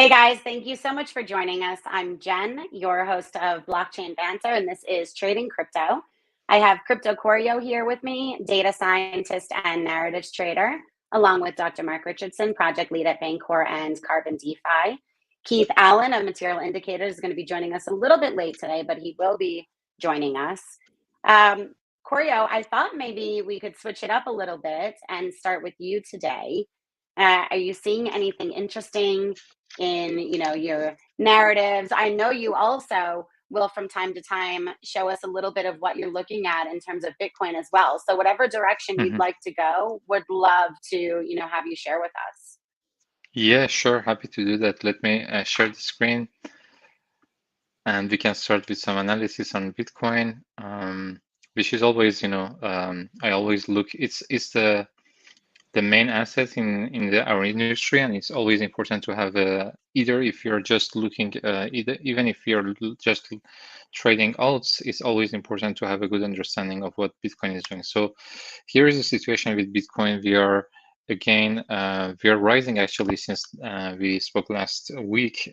Hey guys, thank you so much for joining us. I'm Jen, your host of Blockchain Banter, and this is Trading Crypto. I have Crypto Corio here with me, data scientist and narratives trader, along with Dr. Mark Richardson, project lead at Bancor and Carbon DeFi. Keith Allen of Material Indicators is going to be joining us a little bit late today, but he will be joining us. Corio, I thought maybe we could switch it up a little bit and start with you today. Are you seeing anything interesting in your narratives? I know you also will from time to time show us a little bit of what you're looking at in terms of Bitcoin as well. So whatever direction you'd Mhm. like to go, would love to have you share with us. Yeah, sure. Happy to do that. Let me share the screen and we can start with some analysis on Bitcoin, which is always, I always look, it's the main asset in our industry, and it's always important to have either if you're just looking, even if you're just trading alts, it's always important to have a good understanding of what Bitcoin is doing. So here is the situation with Bitcoin. We are again, we are rising actually since we spoke last week.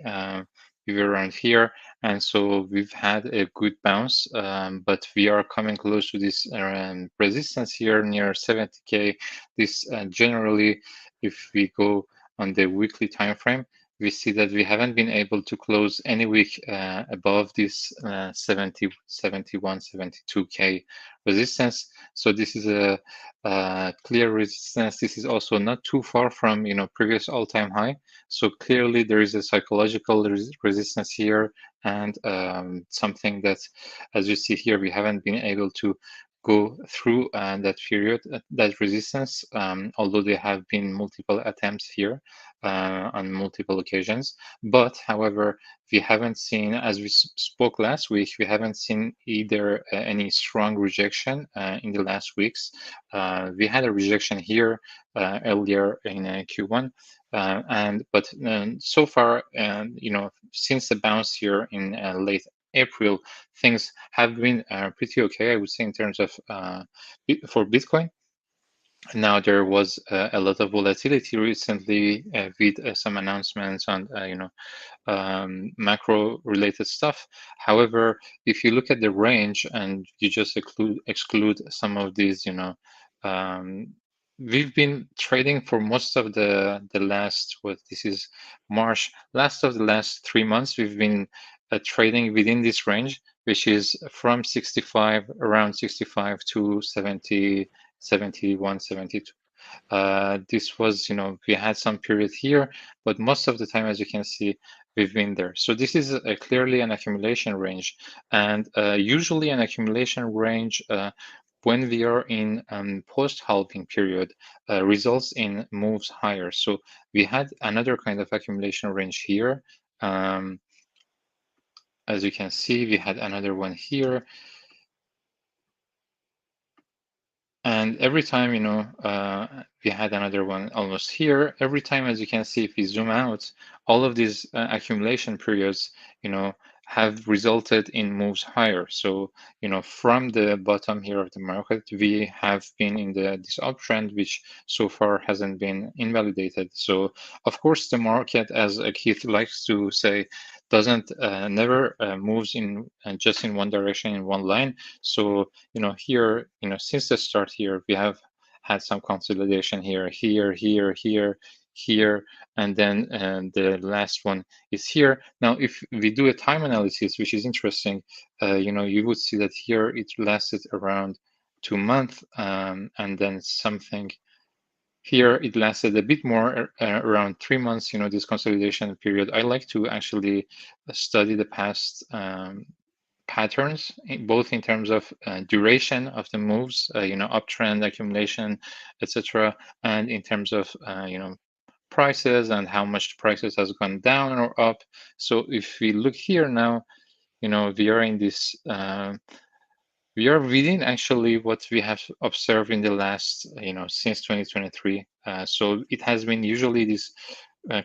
We were around here, and so we've had a good bounce, but we are coming close to this resistance here near 70K. This generally, if we go on the weekly time frame, we see that we haven't been able to close any week above this 70, 71, 72K resistance. So this is a clear resistance. This is also not too far from previous all-time high. So clearly there is a psychological resistance here, and something that, as you see here, we haven't been able to go through that period, that resistance, although there have been multiple attempts here on multiple occasions. But however, we haven't seen, as we spoke last week, we haven't seen either any strong rejection in the last weeks. We had a rejection here earlier in Q1, but so far, since the bounce here in late April, things have been pretty okay, I would say, in terms of for Bitcoin. Now there was a lot of volatility recently with some announcements on macro related stuff. However, if you look at the range and you just exclude some of these, we've been trading for most of the last, what this is, March, last of the last 3 months, we've been trading within this range, which is from 65, around 65 to 70, 71, 72. This was, we had some period here, but most of the time, as you can see, we've been there. So this is clearly an accumulation range, and usually an accumulation range when we are in post-halving period results in moves higher. So we had another kind of accumulation range here. As you can see, we had another one here. And every time, we had another one almost here. Every time, as you can see, if we zoom out, all of these accumulation periods, have resulted in moves higher. So, from the bottom here of the market, we have been in this uptrend, which so far hasn't been invalidated. So, of course, the market, as Keith likes to say, doesn't never moves in just in one direction in one line. So here, since the start here, we have had some consolidation here, here, here, and then the last one is here. Now, if we do a time analysis, which is interesting, you would see that here it lasted around 2 months, and then something here it lasted a bit more, around 3 months. This consolidation period. I like to actually study the past patterns, both in terms of duration of the moves, uptrend, accumulation, etc., and in terms of prices and how much prices has gone down or up. So if we look here now, we are in this. We are within actually what we have observed in the last, since 2023. So it has been usually these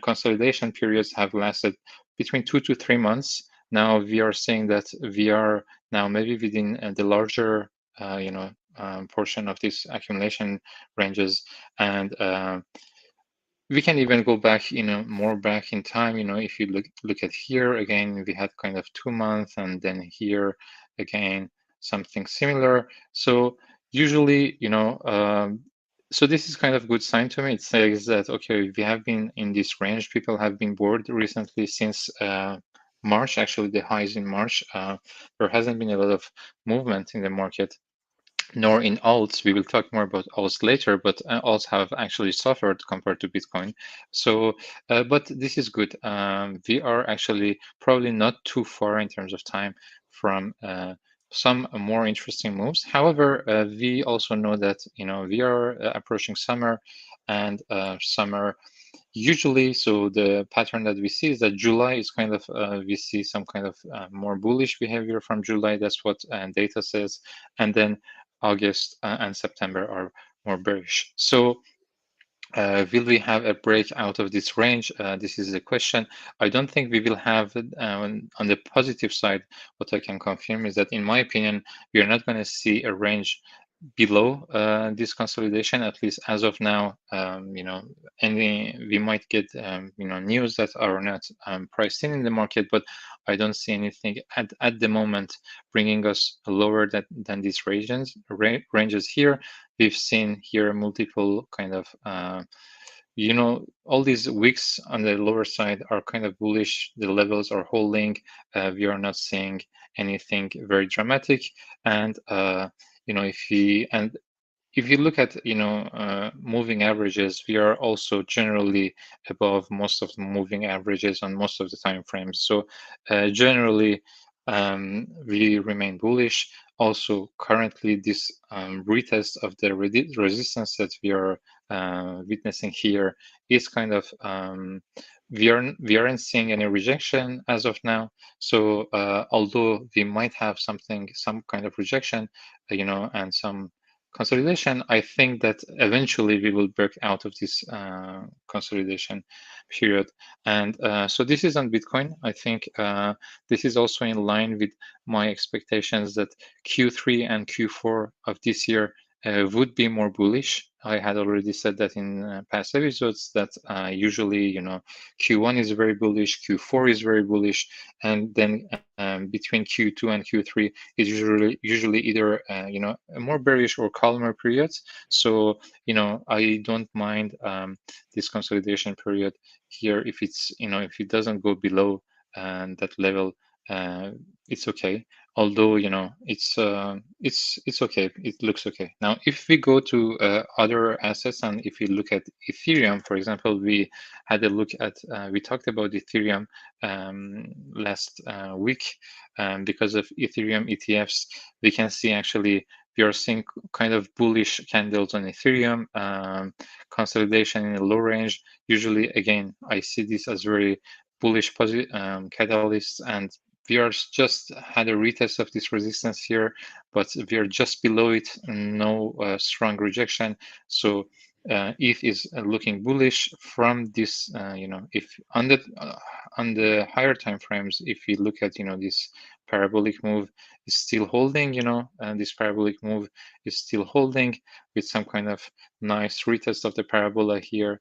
consolidation periods have lasted between 2 to 3 months. Now we are seeing that we are now maybe within the larger, portion of these accumulation ranges, and we can even go back, more back in time. If you look at here again, we had kind of 2 months, and then here again something similar. So usually, so this is kind of good sign to me. It says that okay, we have been in this range. People have been bored recently since March. Actually, the highs in March. There hasn't been a lot of movement in the market, nor in alts. We will talk more about alts later, but alts have actually suffered compared to Bitcoin. So, but this is good. We are actually probably not too far in terms of time from some more interesting moves. However, we also know that we are approaching summer, and summer usually, so the pattern that we see is that July is kind of we see some kind of more bullish behavior from July. That's what data says, and then August and September are more bearish. So will we have a break out of this range? This is the question. I don't think we will have it. On the positive side, what I can confirm is that, in my opinion, we are not going to see a range below this consolidation, at least as of now. We might get news that are not priced in the market, but I don't see anything at the moment bringing us lower than these ranges here. We've seen here multiple kind of all these wicks on the lower side are kind of bullish. The levels are holding. We are not seeing anything very dramatic, and if you look at moving averages, we are also generally above most of the moving averages on most of the time frames. So generally, we remain bullish. Also, currently, this retest of the resistance that we are witnessing here is kind of we aren't seeing any rejection as of now. So although we might have some kind of rejection, and some consolidation, I think that eventually we will break out of this consolidation period. And so this is on Bitcoin. I think this is also in line with my expectations that Q3 and Q4 of this year would be more bullish. I had already said that in past episodes that usually, Q1 is very bullish, Q4 is very bullish, and then between Q2 and Q3 is usually either more bearish or calmer periods. So I don't mind this consolidation period here if if it doesn't go below that level. It's okay. Although it's okay. It looks okay. Now, if we go to other assets, and if we look at Ethereum, for example, we had a look at we talked about Ethereum last week. Because of Ethereum ETFs, we can see actually we are seeing kind of bullish candles on Ethereum, consolidation in a low range. Usually, again, I see this as very bullish catalysts, and we are just had a retest of this resistance here, but we are just below it. No strong rejection. So ETH is looking bullish from this. If on the higher time frames, if we look at this parabolic move is still holding. And this parabolic move is still holding with some kind of nice retest of the parabola here.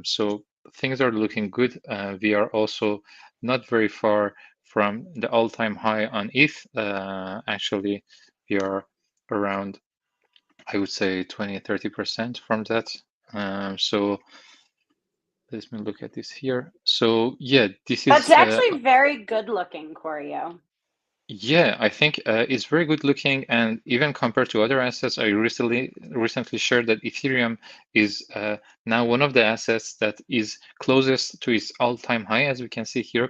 So things are looking good. We are also not very far from the all-time high on ETH. Actually, we are around, I would say, 20-30% from that. So let me look at this here. So yeah, this That's is actually very good looking, Corio. yeah, I think it's very good looking, and even compared to other assets, I recently shared that Ethereum is now one of the assets that is closest to its all-time high, as we can see here.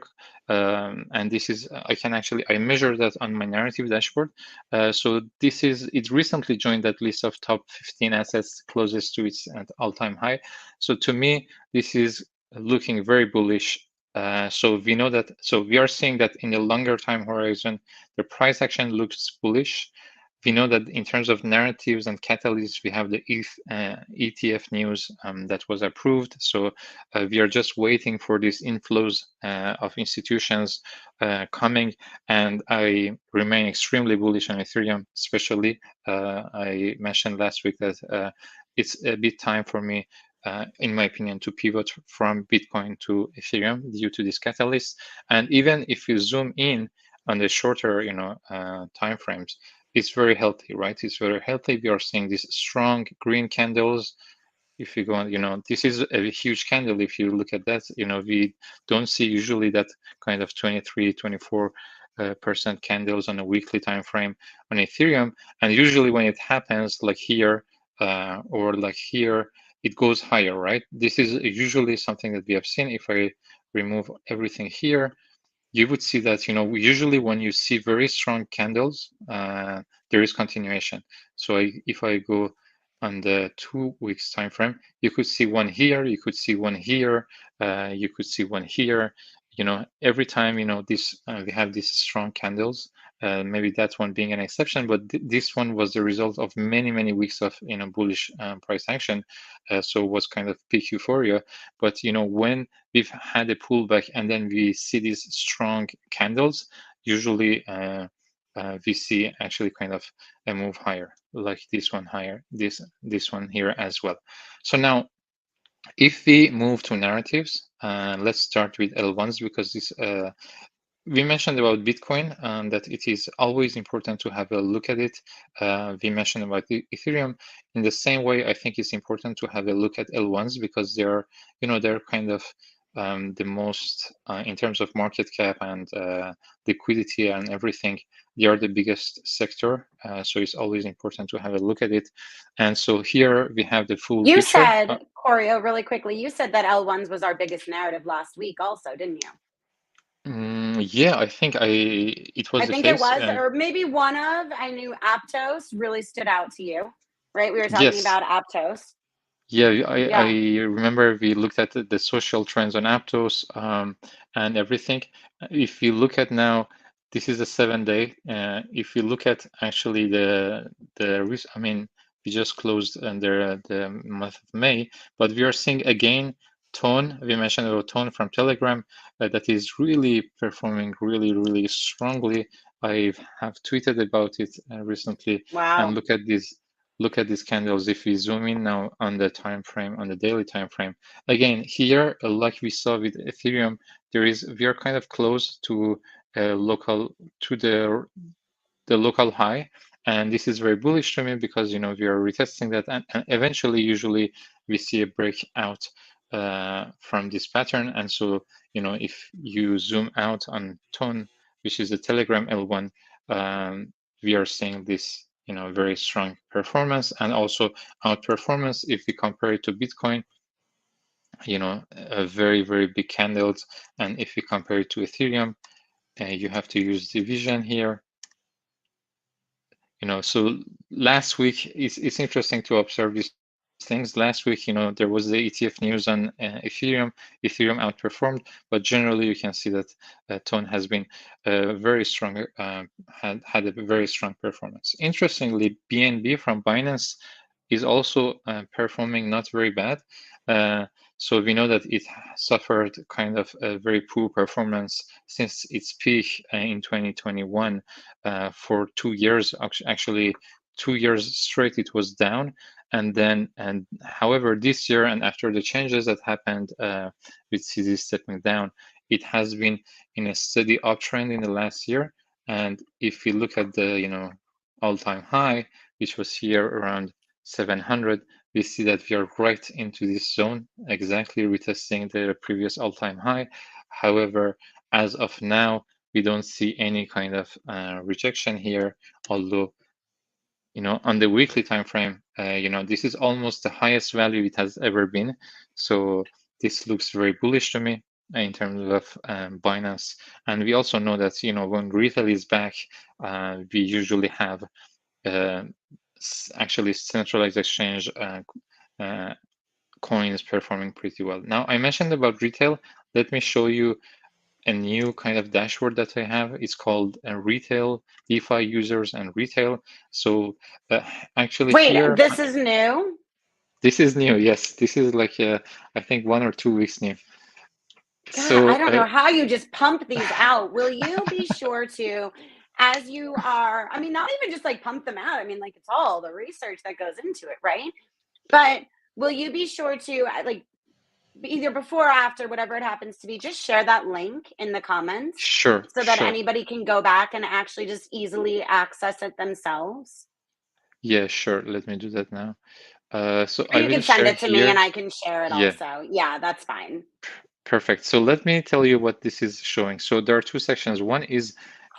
And this is I measure that on my narrative dashboard. So it recently joined that list of top 15 assets closest to its all-time high. So to me, this is looking very bullish. So we know that, so we are seeing that in the longer time horizon, the price action looks bullish. We know that in terms of narratives and catalysts, we have the ETF news that was approved. So we are just waiting for these inflows of institutions coming. And I remain extremely bullish on Ethereum, especially. I mentioned last week that it's a bit time for me in my opinion, to pivot from Bitcoin to Ethereum due to this catalyst. And even if you zoom in on the shorter, time frames, it's very healthy, right? It's very healthy. We are seeing these strong green candles. If you go on, this is a huge candle. If you look at that, we don't see usually that kind of 23, 24% candles on a weekly time frame on Ethereum. And usually when it happens, like here or like here, it goes higher, right? This is usually something that we have seen. If I remove everything here, you would see that, usually when you see very strong candles, there is continuation. So if I go on the 2 weeks time frame, you could see one here, you could see one here, you could see one here. Every time, this we have these strong candles. Maybe that one being an exception, but this one was the result of many weeks of bullish price action. So it was kind of peak euphoria. But when we've had a pullback and then we see these strong candles, usually we see actually kind of a move higher, like this one higher, this one here as well. So now, if we move to narratives, let's start with L1s, because this we mentioned about Bitcoin that it is always important to have a look at it. We mentioned about Ethereum. In the same way, I think it's important to have a look at L1s, because they're kind of the most, in terms of market cap and liquidity and everything, they are the biggest sector. So it's always important to have a look at it. And so here we have the full You picture. said, Corio, really quickly, you said that L1s was our biggest narrative last week also, didn't you? Yeah, I think it was I the think it case. was, or maybe one of, I knew Aptos really stood out to you, right? We were talking Yes. about Aptos. Yeah, I Yeah. remember we looked at the social trends on Aptos and everything. If you look at now, this is a 7-day. If you look at actually I mean, we just closed under the month of May, but we are seeing again tone. We mentioned about tone from Telegram that is really performing really strongly. I have tweeted about it recently, and Wow. look at these candles. If we zoom in now on the time frame, on the daily time frame, again here, like we saw with Ethereum, we are kind of close to the local high, and this is very bullish to me, because we are retesting that, and eventually, usually, we see a breakout from this pattern. And so, if you zoom out on tone, which is the Telegram L1, we are seeing this very strong performance, and also outperformance if we compare it to Bitcoin, a very big candles. And if we compare it to Ethereum, you have to use division here. So last week, it's interesting to observe these things. Last week, there was the ETF news on Ethereum. Ethereum outperformed, but generally you can see that tone has been very strong, had a very strong performance. Interestingly, BNB from Binance is also performing not very bad. So we know that it suffered kind of a very poor performance since its peak in 2021 for 2 years. Actually, 2 years straight it was down, and however, this year, and after the changes that happened with CZ stepping down, it has been in a steady uptrend in the last year. And if we look at the all-time high, which was here around 700, we see that we are right into this zone, exactly retesting the previous all-time high. However, as of now, we don't see any kind of rejection here, although on the weekly time frame, this is almost the highest value it has ever been. So this looks very bullish to me in terms of Binance. And we also know that when retail is back, we usually have actually centralized exchange coins performing pretty well. Now, I mentioned about retail. Let me show you a new kind of dashboard that I have. It's called retail, DeFi users and retail. So actually Wait, here, this is new? this is new. Yes, this is like I think 1 or 2 weeks new. God, I So don't know how you just pump these out. Will you be sure to, as you are, I mean, not even just like pump them out. I mean, like it's all the research that goes into it, right? But will you be sure to like either before or after, whatever it happens to be, just share that link in the comments Sure, so that sure. anybody can go back and actually just easily access it themselves? Yeah, sure. Let me do that now. So Or I you will can send share it to me and here. I can share it Yeah, also. Yeah, that's fine. perfect. So let me tell you what this is showing. So there are two sections. One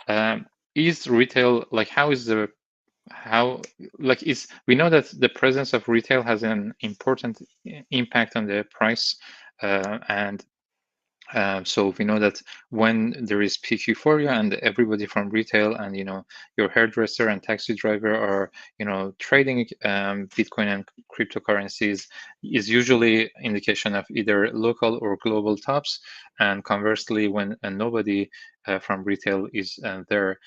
um, is retail, like how is the how like is we know that the presence of retail has an important impact on the price, and so we know that when there is peak euphoria and everybody from retail and your hairdresser and taxi driver are trading Bitcoin and cryptocurrencies is usually indication of either local or global tops. And conversely, when nobody from retail is there,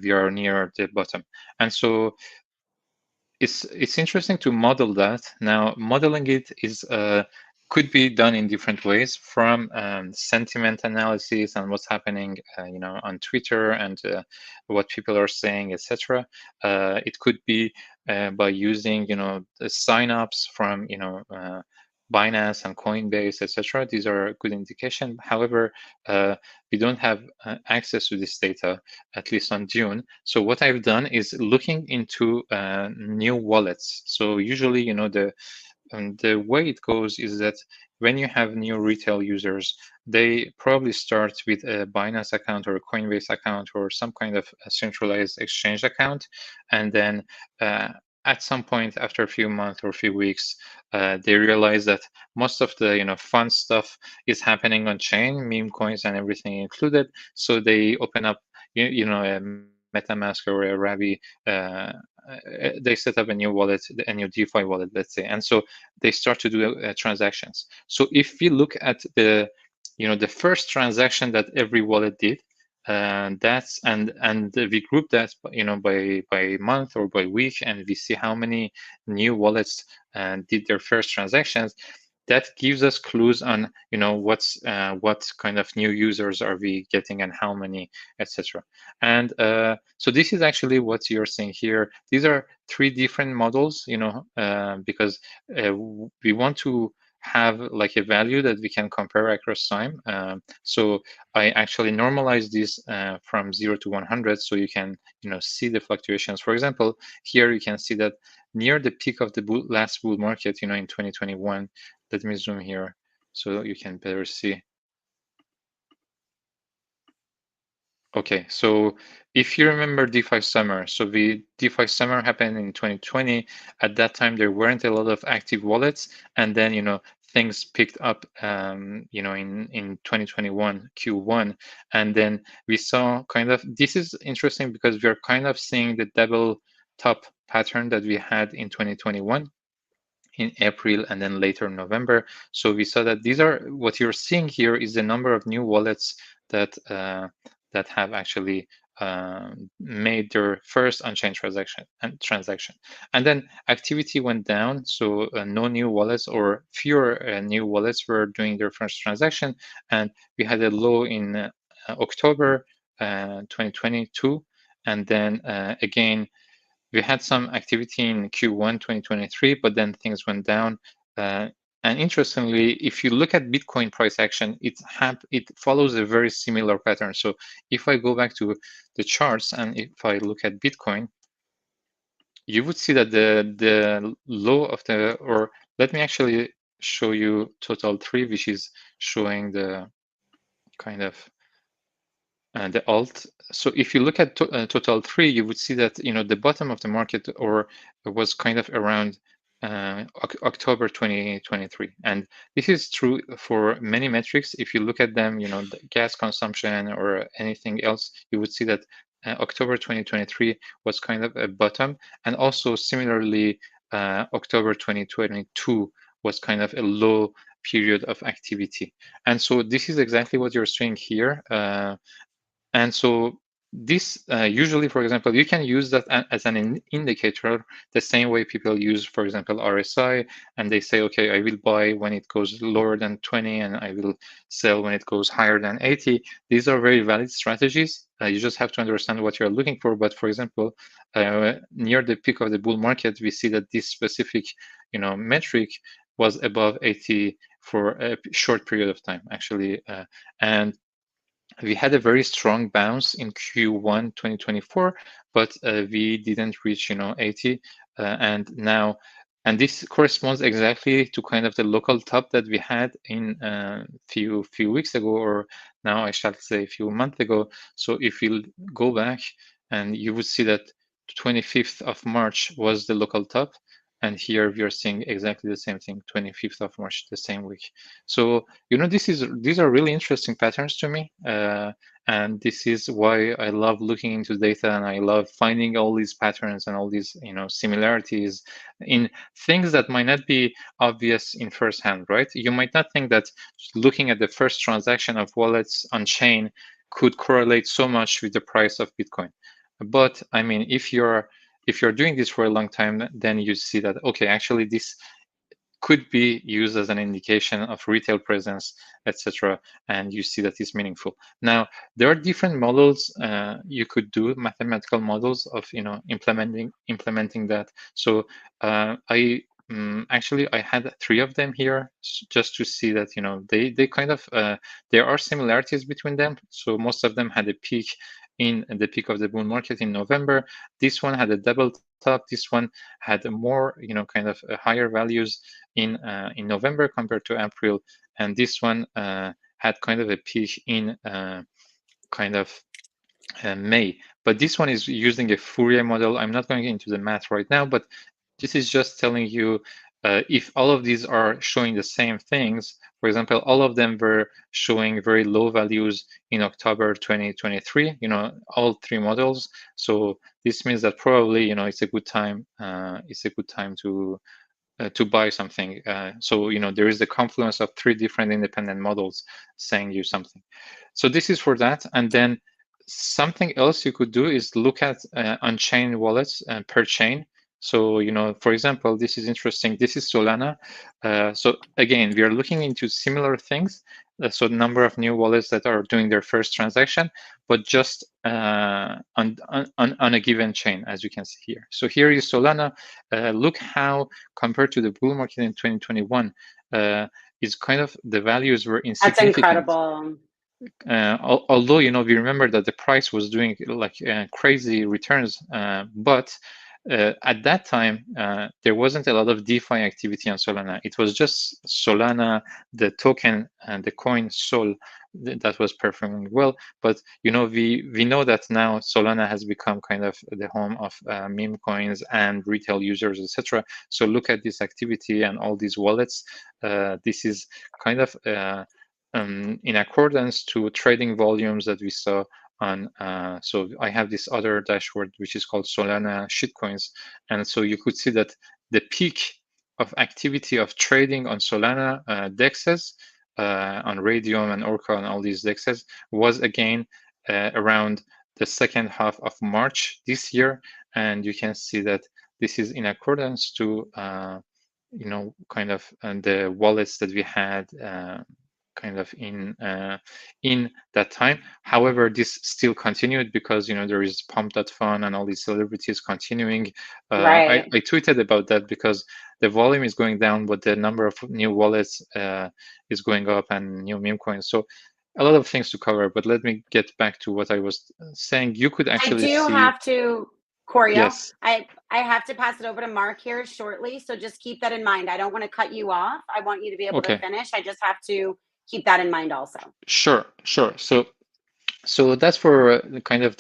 we are near the bottom. And so it's interesting to model that. Now, modeling it is could be done in different ways, from sentiment analysis and what's happening, on Twitter and what people are saying, etc. It could be by using, the signups from, Binance and Coinbase, etc. These are a good indication. However, we don't have access to this data, at least on June. So what I've done is looking into new wallets. So usually, the way it goes is that when you have new retail users, they probably start with a Binance account or a Coinbase account or some kind of a centralized exchange account, and then at some point after a few months or a few weeks, they realize that most of the fun stuff is happening on chain, meme coins and everything included. So they open up a MetaMask or a Ravi. They set up a new wallet, a new DeFi wallet, let's say, and so they start to do transactions. So if we look at the first transaction that every wallet did, and we group that by month or by week, and we see how many new wallets did their first transactions. That gives us clues on what kind of new users are we getting and how many, etc. And so this is actually what you're seeing here. These are three different models, because we want to have like a value that we can compare across time. So I actually normalize this from 0 to 100, so you can see the fluctuations. For example, here you can see that near the peak of the last bull market, in 2021. Let me zoom here so you can better see. Okay, so if you remember DeFi Summer, so the DeFi Summer happened in 2020. At that time, there weren't a lot of active wallets, and then things picked up, in 2021 Q1, and then we saw kind of, this is interesting because we are kind of seeing the double top pattern that we had in 2021 in April and then later November. So we saw that these are, what you're seeing here is the number of new wallets that have actually made their first on-chain transaction, and then activity went down. So no new wallets or fewer new wallets were doing their first transaction, and we had a low in October 2022, and then again we had some activity in Q1 2023, but then things went down. And interestingly, if you look at Bitcoin price action, it follows a very similar pattern. So if I go back to the charts and if I look at Bitcoin, you would see that the low of the, or let me actually show you total 3, which is showing the kind of the alt. So if you look at total 3, you would see that the bottom of the market or was kind of around October 2023, and this is true for many metrics. If you look at them, the gas consumption or anything else, you would see that October 2023 was kind of a bottom, and also similarly October 2022 was kind of a low period of activity. And so this is exactly what you're seeing here. And so this usually, for example, you can use that as an indicator, the same way people use, for example, RSI, and they say, okay, I will buy when it goes lower than 20, and I will sell when it goes higher than 80. These are very valid strategies. You just have to understand what you're looking for. But for example, near the peak of the bull market, we see that this specific metric was above 80 for a short period of time, actually. And we had a very strong bounce in Q1 2024, but we didn't reach 80, and now, and this corresponds exactly to kind of the local top that we had in few weeks ago, or now I shall say a few months ago. So if you go back, and you would see that 25th of March was the local top, and here we are seeing exactly the same thing, 25th of March, the same week. So these are really interesting patterns to me, and this is why I love looking into data, and I love finding all these patterns and all these similarities in things that might not be obvious in first hand, right? You might not think that looking at the first transaction of wallets on chain could correlate so much with the price of Bitcoin, but I mean, if you're doing this for a long time, then you see that, okay, actually this could be used as an indication of retail presence, etc. And you see that it's meaningful. Now, there are different models you could do, mathematical models of implementing that. So actually I had 3 of them here just to see that they kind of there are similarities between them. So most of them had a peak in the peak of the bull market in November. This one had a double top. This one had more, kind of higher values in November compared to April, and this one had kind of a peak in kind of May. But this one is using a Fourier model. I'm not going into the math right now, but this is just telling you if all of these are showing the same things. For example, all of them were showing very low values in October 2023, all 3 models. So this means that probably, it's a good time. It's a good time to buy something. So there is the confluence of 3 different independent models saying you something. So this is for that. And then something else you could do is look at on-chain wallets per chain. So for example, this is interesting. This is Solana. So again, we are looking into similar things. So the number of new wallets that are doing their first transaction, but just on a given chain, as you can see here. So here is Solana. Look how, compared to the bull market in 2021, is kind of the values were insignificant. That's incredible. Although we remember that the price was doing like crazy returns, but at that time there wasn't a lot of DeFi activity on Solana. It was just Solana, the token, and the coin Sol that was performing well. But we know that now Solana has become kind of the home of meme coins and retail users, etc. So look at this activity and all these wallets. This is kind of in accordance to trading volumes that we saw on. So I have this other dashboard which is called Solana shitcoins, and so you could see that the peak of activity of trading on Solana dexes, on Radium and Orca and all these dexes, was again around the second half of March this year, and you can see that this is in accordance to kind of the wallets that we had kind of in that time. However, this still continued because there is pump.fun and all these celebrities continuing. Right. I tweeted about that because the volume is going down, but the number of new wallets is going up and new meme coins. So a lot of things to cover, but let me get back to what I was saying. You could actually I do see. have to, Corio, Yes. I have to pass it over to Mark here shortly. So just keep that in mind. I don't want to cut you off. I want you to be able to finish. I just have to keep that in mind also. Sure. So that's for kind of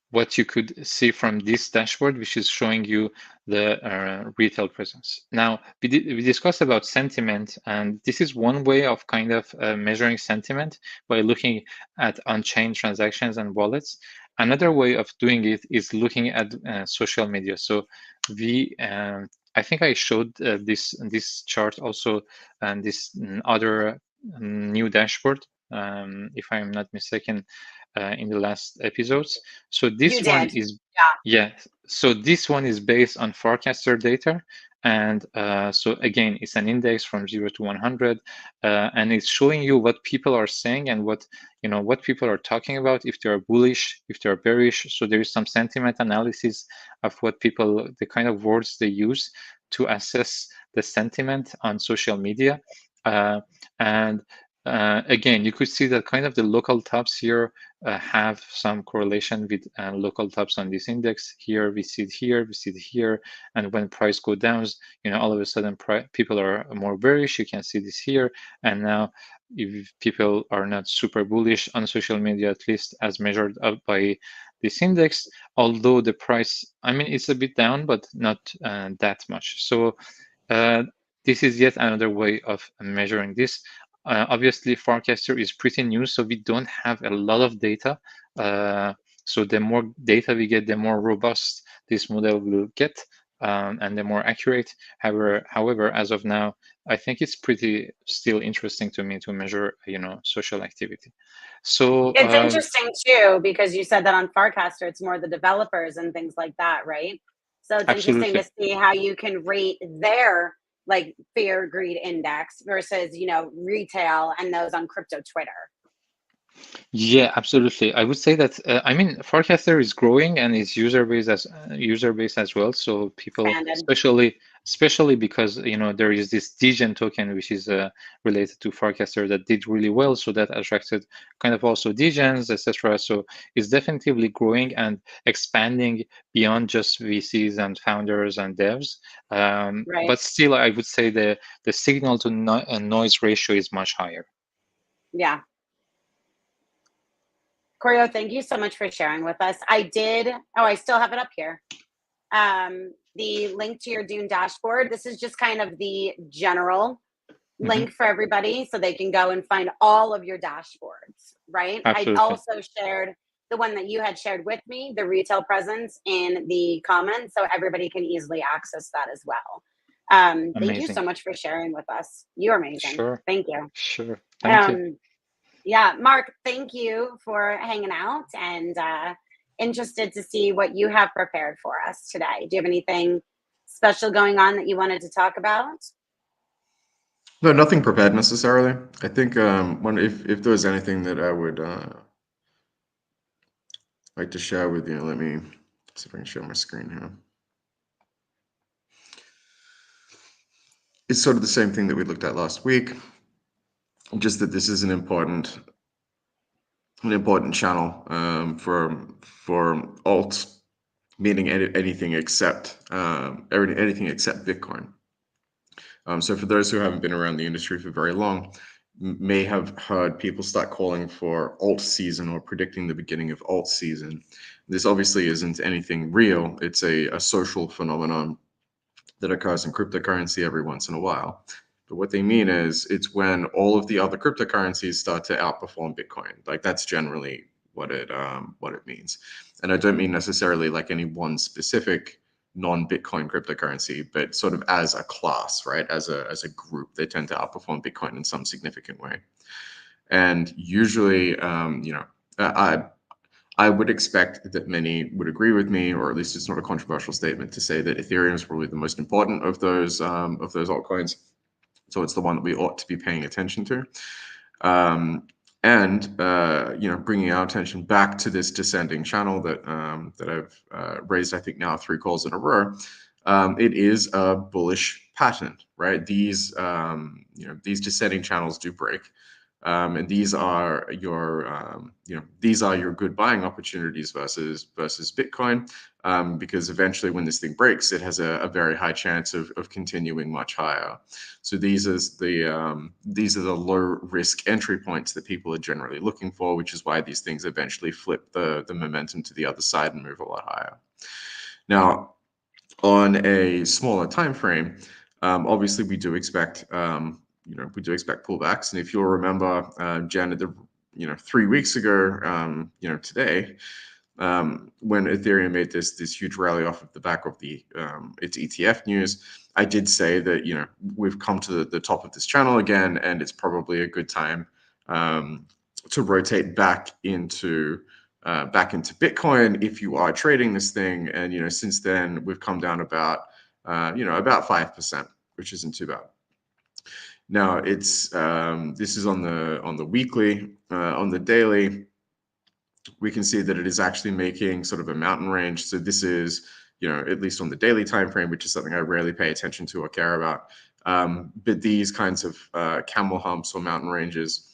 what you could see from this dashboard, which is showing you the retail presence. Now, we discussed about sentiment, and this is one way of kind of measuring sentiment by looking at on-chain transactions and wallets. Another way of doing it is looking at social media. So I think I showed this chart also, and this other new dashboard, if I'm not mistaken, in the last episodes. So this one is, yeah. So this one is based on forecaster data, and so again, it's an index from 0 to 100, and it's showing you what people are saying and what people are talking about, if they are bullish, if they are bearish. So there is some sentiment analysis of what people, the kind of words they use to assess the sentiment on social media. And again, you could see that kind of the local tops here have some correlation with local tops on this index. Here we see it here, we see it here, and when price go down, all of a sudden people are more bearish. You can see this here, and now if people are not super bullish on social media, at least as measured up by this index, although the price, I mean, it's a bit down, but not that much. So this is yet another way of measuring this. Obviously, Forecaster is pretty new, so we don't have a lot of data. So the more data we get, the more robust this model will get, and the more accurate. However, as of now, I think it's pretty still interesting to me to measure, social activity. So it's interesting too, because you said that on Farcaster, it's more the developers and things like that, right? So it's interesting absolutely. to see how you can rate their like fear greed index versus, retail and those on crypto Twitter. Yeah, absolutely. I would say that I mean Forecaster is growing and its user base as well. So people, Expanded. especially because there is this Degen token which is related to Forecaster that did really well, so that attracted kind of also Degens, etc. So it's definitely growing and expanding beyond just VCs and founders and devs. Right. But still, I would say the signal to noise ratio is much higher. Yeah. Corio, thank you so much for sharing with us. I still have it up here. The link to your Dune dashboard. This is just kind of the general link for everybody so they can go and find all of your dashboards, right? I Absolutely. also shared the one that you had shared with me, the retail presence, in the comments, so everybody can easily access that as well. Thank you so Amazing. much for sharing with us. You're amazing. Sure. Thank you. Sure. Thank you. Yeah, Mark, thank you for hanging out, and interested to see what you have prepared for us today. Do you have anything special going on that you wanted to talk about? No, nothing prepared necessarily. I think if there was anything that I would like to share with you, let me see if I can share my screen here. It's sort of the same thing that we looked at last week, just that this is an important channel for alts, meaning anything except anything except Bitcoin. So for those who haven't been around the industry for very long, may have heard people start calling for alt season or predicting the beginning of alt season. This obviously isn't anything real. It's a social phenomenon that occurs in cryptocurrency every once in a while. But what they mean is it's when all of the other cryptocurrencies start to outperform Bitcoin. Like that's generally what it means. And I don't mean necessarily like any one specific non-Bitcoin cryptocurrency, but sort of as a class, right? As a group, they tend to outperform Bitcoin in some significant way. And usually, I would expect that many would agree with me, or at least it's not a controversial statement to say that Ethereum is probably the most important of those altcoins. So it's the one that we ought to be paying attention to. Bringing our attention back to this descending channel that I've raised, I think now 3 calls in a row. It is a bullish pattern, right? These descending channels do break. And these are your good buying opportunities versus Bitcoin, because eventually when this thing breaks, it has a very high chance of continuing much higher. So these are the low risk entry points that people are generally looking for, which is why these things eventually flip the momentum to the other side and move a lot higher. Now, on a smaller time frame, obviously we do expect pullbacks. And if you'll remember, Jen, 3 weeks ago, today, when Ethereum made this huge rally off of the back of its ETF news, I did say that we've come to the top of this channel again, and it's probably a good time to rotate back into Bitcoin if you are trading this thing. And since then we've come down about 5%, which isn't too bad. Now this is on the weekly. On the daily, we can see that it is actually making sort of a mountain range. So this is at least on the daily time frame, which is something I rarely pay attention to or care about. But these kinds of camel humps or mountain ranges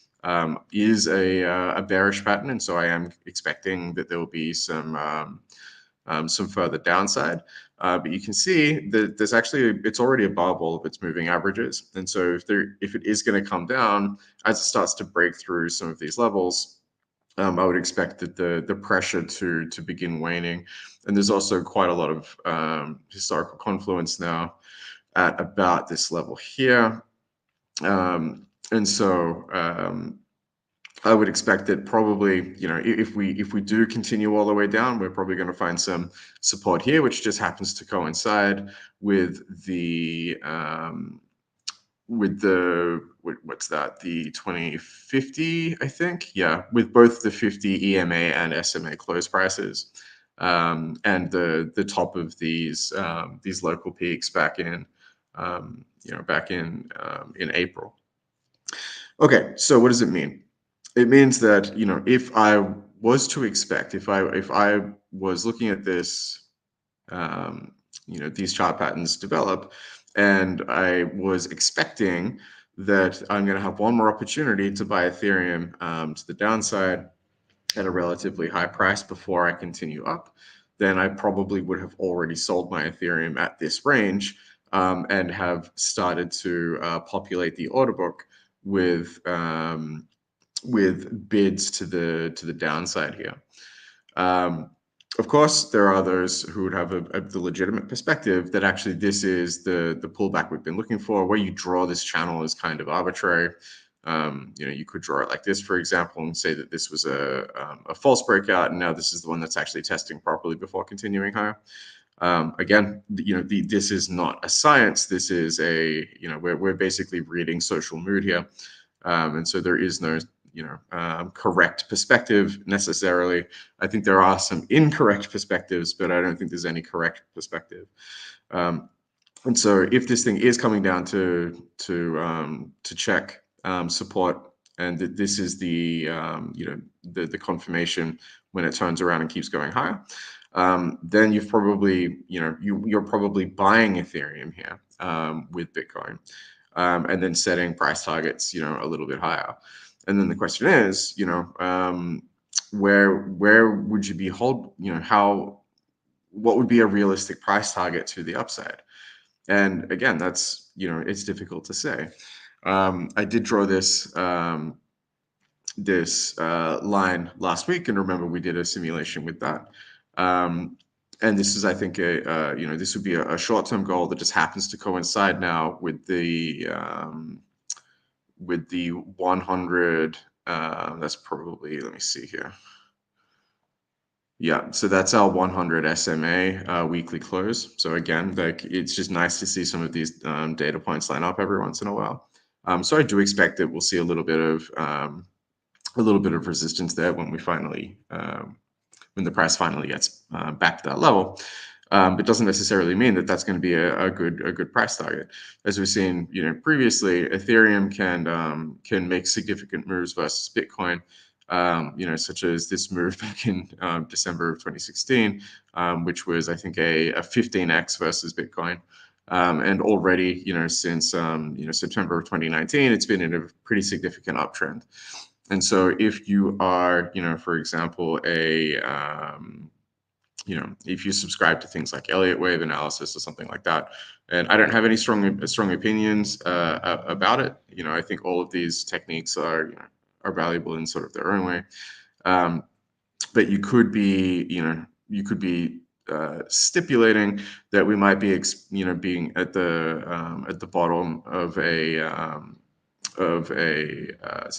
is a bearish pattern, and so I am expecting that there will be some further downside. But you can see that there's actually, it's already above all of its moving averages. And so if it is going to come down, as it starts to break through some of these levels, I would expect that the pressure to begin waning. And there's also quite a lot of historical confluence now at about this level here. And so I would expect that probably, if we do continue all the way down, we're probably going to find some support here, which just happens to coincide with what's that, the 2050, I think, yeah, with both the 50 EMA and SMA close prices, and the top of these local peaks back in in April. Okay, so what does it mean? It means that, if I was to expect, if I was looking at this, these chart patterns develop, and I was expecting that I'm going to have one more opportunity to buy Ethereum to the downside at a relatively high price before I continue up, then I probably would have already sold my Ethereum at this range and have started to populate the order book with bids to the downside here. Of course, there are those who would have the legitimate perspective that actually this is the pullback we've been looking for. Where you draw this channel is kind of arbitrary. You could draw it like this, for example, and say that this was a false breakout, and now this is the one that's actually testing properly before continuing higher. Again, this is not a science. This is we're basically reading social mood here, and so there is no correct perspective necessarily. I think there are some incorrect perspectives, but I don't think there's any correct perspective. And so if this thing is coming down to check support, and this is the confirmation when it turns around and keeps going higher, then you've probably you're probably buying Ethereum here with Bitcoin, and then setting price targets a little bit higher. And then the question is, where would you be what would be a realistic price target to the upside? And again, that's, it's difficult to say. I did draw this line last week, and remember we did a simulation with that. And this is, I think, this would be a short-term goal that just happens to coincide now with the 100. That's probably, let me see here. Yeah, so that's our 100 SMA weekly close. So again, it's just nice to see some of these data points line up every once in a while. So I do expect that we'll see a little bit of resistance there when we finally when the price finally gets back to that level. It doesn't necessarily mean that that's going to be a good price target. As we've seen, previously, Ethereum can make significant moves versus Bitcoin, such as this move back in December of 2016, which was, I think, a 15x versus Bitcoin. And already, since September of 2019, it's been in a pretty significant uptrend. And so if you are, for example, if you subscribe to things like Elliott wave analysis or something like that, and I don't have any strong opinions about it. I think all of these techniques are valuable in sort of their own way. But you could be stipulating that we might be being at the bottom of so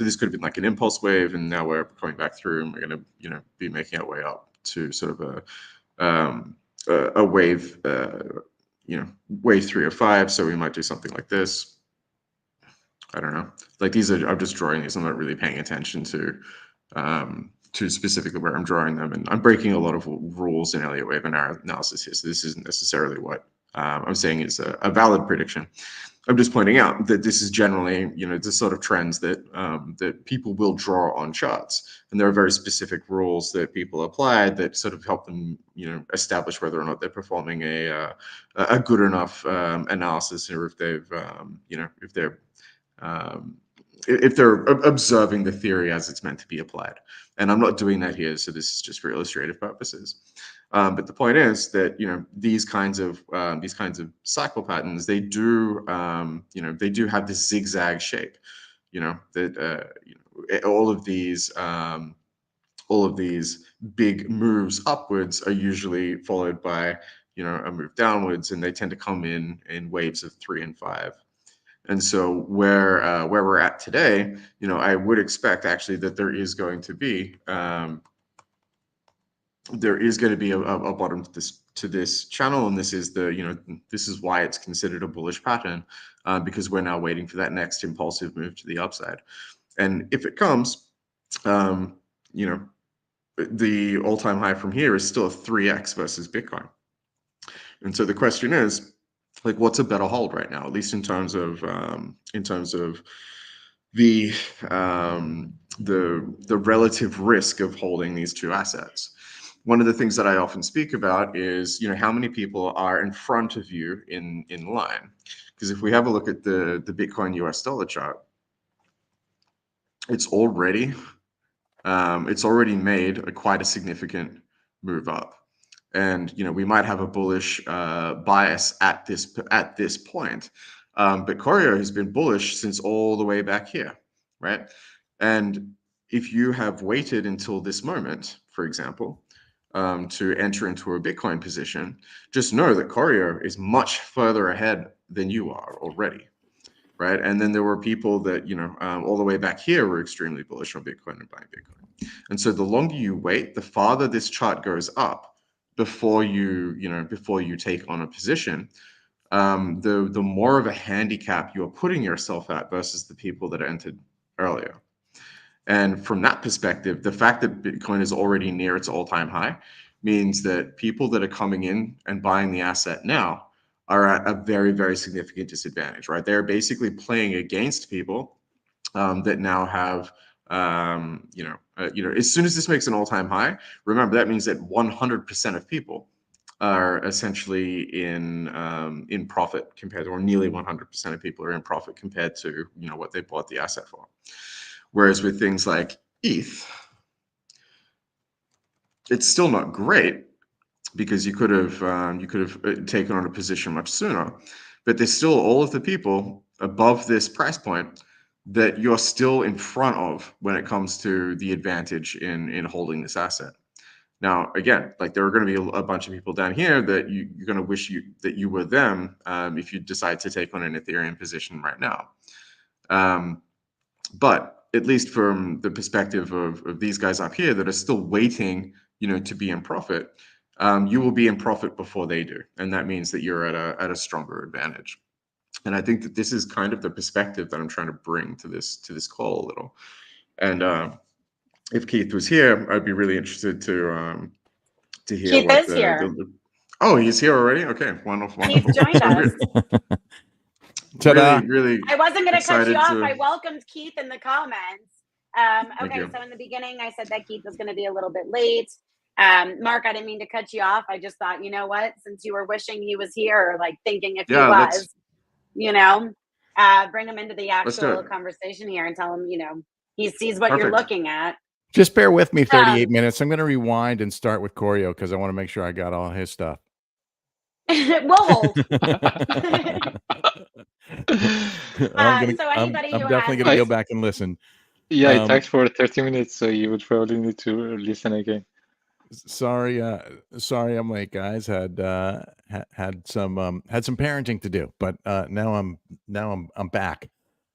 this could have been like an impulse wave, and now we're coming back through, and we're going to be making our way up to sort of a wave, wave 3 or 5. So we might do something like this. I don't know. Like I'm just drawing these. I'm not really paying attention to specifically where I'm drawing them, and I'm breaking a lot of rules in Elliott wave analysis here. So this isn't necessarily what I'm saying it's a valid prediction. I'm just pointing out that this is generally, the sort of trends that that people will draw on charts, and there are very specific rules that people apply that sort of help them, establish whether or not they're performing a good enough analysis, or if they've, if they're observing the theory as it's meant to be applied. And I'm not doing that here, so this is just for illustrative purposes. But the point is that these kinds of cycle patterns, they do they do have this zigzag shape. All of these big moves upwards are usually followed by a move downwards, and they tend to come in waves of 3 and 5. And so where we're at today, I would expect actually that there is going to be a bottom to this channel, and this is this is why it's considered a bullish pattern, because we're now waiting for that next impulsive move to the upside. And if it comes, the all-time high from here is still a 3x versus Bitcoin. And so the question is, like, what's a better hold right now, at least in terms of the relative risk of holding these two assets? One of the things that I often speak about is, how many people are in front of you in line? Because if we have a look at the Bitcoin US dollar chart, it's already made quite a significant move up. And we might have a bullish bias at this point, but Corio has been bullish since all the way back here, right? And if you have waited until this moment, for example, to enter into a Bitcoin position, just know that Corio is much further ahead than you are already, right? And then there were people that all the way back here were extremely bullish on Bitcoin and buying Bitcoin. And so the longer you wait, the farther this chart goes up before you take on a position, the more of a handicap you're putting yourself at versus the people that entered earlier. And from that perspective, the fact that Bitcoin is already near its all-time high means that people that are coming in and buying the asset now are at a very, very significant disadvantage, right? They're basically playing against people that now have, as soon as this makes an all-time high, remember that means that 100% of people are essentially in profit compared to, or nearly 100% of people are in profit compared to what they bought the asset for. Whereas with things like ETH, it's still not great because you could have taken on a position much sooner, but there's still all of the people above this price point that you're still in front of when it comes to the advantage in holding this asset. Now, again, like there are going to be a bunch of people down here that you're going to wish that you were them if you decide to take on an Ethereum position right now. But at least from the perspective of these guys up here that are still waiting, to be in profit, you will be in profit before they do, and that means that you're at a stronger advantage. And I think that this is kind of the perspective that I'm trying to bring to this call a little. And if Keith was here, I'd be really interested to hear. Keith is here. Oh, he's here already. Okay, wonderful. Keith joined us. Really, I wasn't going to cut you off. to... I welcomed Keith in the comments. Okay, so in the beginning, I said that Keith was going to be a little bit late. Mark, I didn't mean to cut you off. I just thought, you know what? Since you were wishing he was here, or like thinking if he was, bring him into the actual conversation here and tell him, he sees what you're looking at. Just bear with me 38 minutes. I'm going to rewind and start with Corio because I want to make sure I got all his stuff. We'll hold. I'm definitely going to go back and listen. Yeah, it takes for 30 minutes, so you would probably need to listen again. Sorry, I'm late, guys. Had some parenting to do, but now I'm back.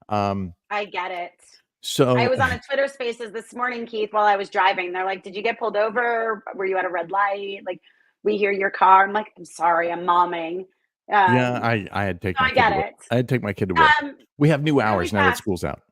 I get it. So I was on a Twitter Spaces this morning, Keith, while I was driving. They're like, "Did you get pulled over? Were you at a red light? Like, we hear your car." I'm like, "I'm sorry, I'm momming." Yeah, I had to take my kid to work. I had to take my kid to work. We have new hours now that school's out.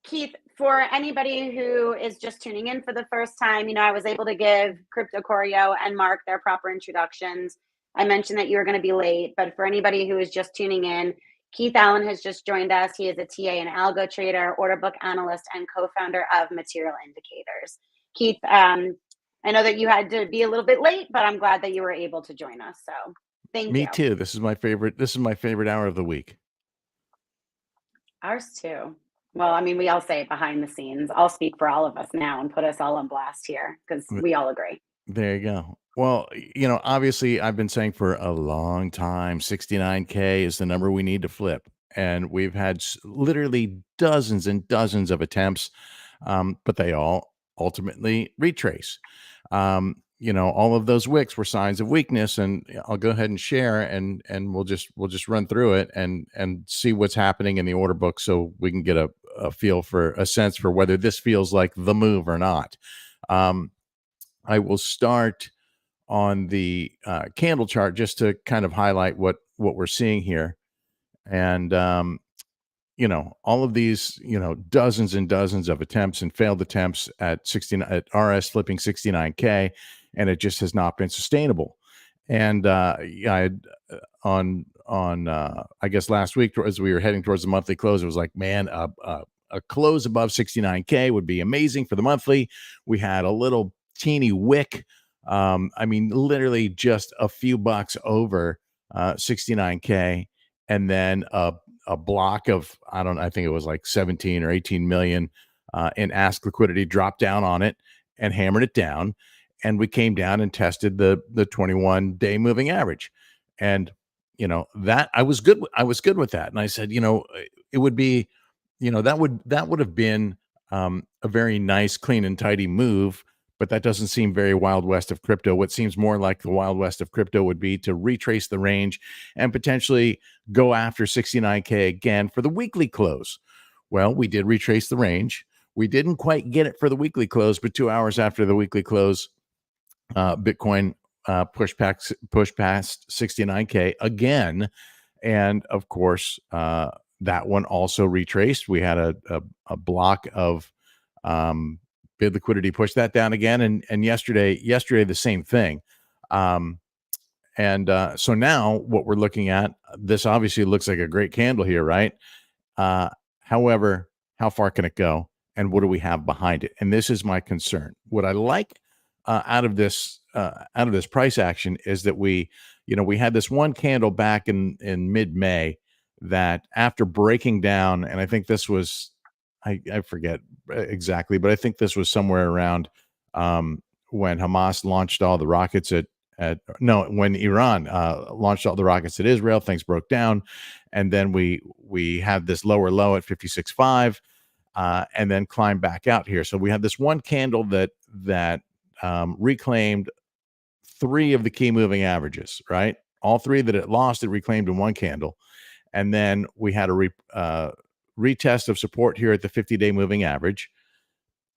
Keith, for anybody who is just tuning in for the first time, I was able to give Crypto Corio and Mark their proper introductions. I mentioned that you were going to be late, but for anybody who is just tuning in, Keith Allen has just joined us. He is a TA and algo trader, order book analyst, and co-founder of Material Indicators. Keith, I know that you had to be a little bit late, but I'm glad that you were able to join us. So thank you. Me too. This is my favorite hour of the week. Ours too. Well, I mean, we all say it behind the scenes. I'll speak for all of us now and put us all on blast here because we all agree. There you go. Well, obviously I've been saying for a long time, 69K is the number we need to flip. And we've had literally dozens and dozens of attempts, but they all ultimately retrace. All of those wicks were signs of weakness, and I'll go ahead and share, and we'll just run through it and see what's happening in the order book, so we can get a feel for a sense for whether this feels like the move or not. I will start on the candle chart just to kind of highlight what we're seeing here, and all of these, dozens and dozens of attempts and failed attempts at RS flipping 69K, and it just has not been sustainable. And I had I guess last week, as we were heading towards the monthly close, it was like, man, a close above 69K would be amazing for the monthly. We had a little teeny wick. I mean, literally just a few bucks over 69K, and then a block of, I think it was like 17 or 18 million in ask liquidity dropped down on it and hammered it down. And we came down and tested the 21-day moving average. And, that I was good with that. And I said, it would be, that would have been a very nice, clean and tidy move, but that doesn't seem very Wild West of crypto. What seems more like the Wild West of crypto would be to retrace the range and potentially go after 69K again for the weekly close. Well, we did retrace the range. We didn't quite get it for the weekly close, but 2 hours after the weekly close, Bitcoin pushed past 69K again. And of course, that one also retraced. We had a block of bid liquidity pushed that down again, and yesterday the same thing. So now what we're looking at, this obviously looks like a great candle here, right? However, how far can it go, and what do we have behind it? And this is my concern. What I like out of this price action is that we had this one candle back in mid-May that, after breaking down, and I think this was, I forget exactly, but I think this was somewhere around when Hamas launched all the rockets when Iran launched all the rockets at Israel. Things broke down, and then we had this lower low at 56.5, and then climbed back out here. So we had this one candle that reclaimed 3 of the key moving averages, right? All 3 that it lost, it reclaimed in one candle, and then we had a retest of support here at the 50-day moving average,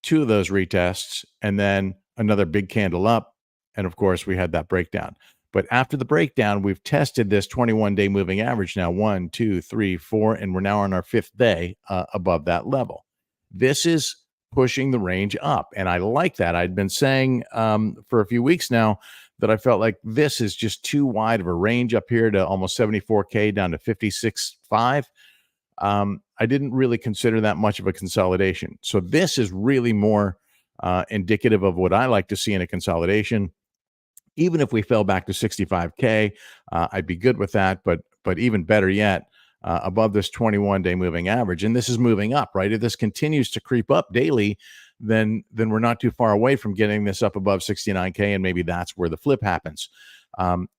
2 of those retests, and then another big candle up. And of course, we had that breakdown. But after the breakdown, we've tested this 21-day moving average now, 1, 2, 3, 4, and we're now on our 5th day above that level. This is pushing the range up, and I like that. I'd been saying for a few weeks now that I felt like this is just too wide of a range up here to almost 74K down to 56.5. I didn't really consider that much of a consolidation. So this is really more indicative of what I like to see in a consolidation. Even if we fell back to 65K, I'd be good with that. But even better yet, above this 21-day moving average, and this is moving up, right? If this continues to creep up daily, then we're not too far away from getting this up above 69K, and maybe that's where the flip happens.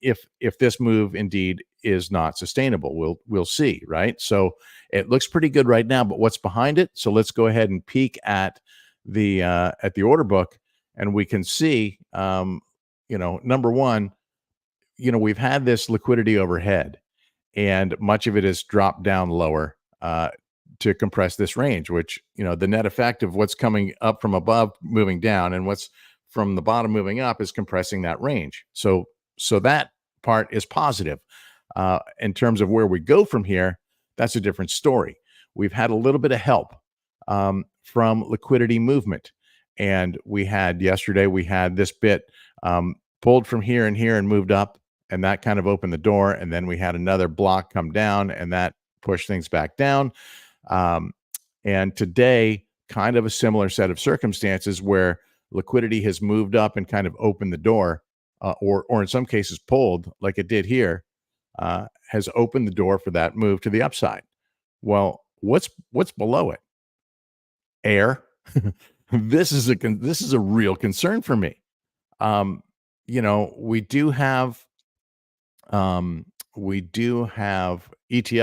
If this move indeed is not sustainable, we'll see, right? So it looks pretty good right now, but what's behind it? So let's go ahead and peek at the order book, and we can see, number one, we've had this liquidity overhead, and much of it has dropped down lower to compress this range, which, the net effect of what's coming up from above moving down and what's from the bottom moving up is compressing that range. So that part is positive. In terms of where we go from here, that's a different story. We've had a little bit of help from liquidity movement. And yesterday we had this bit pulled from here and moved up and that kind of opened the door. And then we had another block come down, and that pushed things back down. And today, kind of a similar set of circumstances where liquidity has moved up and kind of opened the door, or in some cases pulled, like it did here, has opened the door for that move to the upside. Well, what's below it? Air. This is a real concern for me. You know, we do have ETF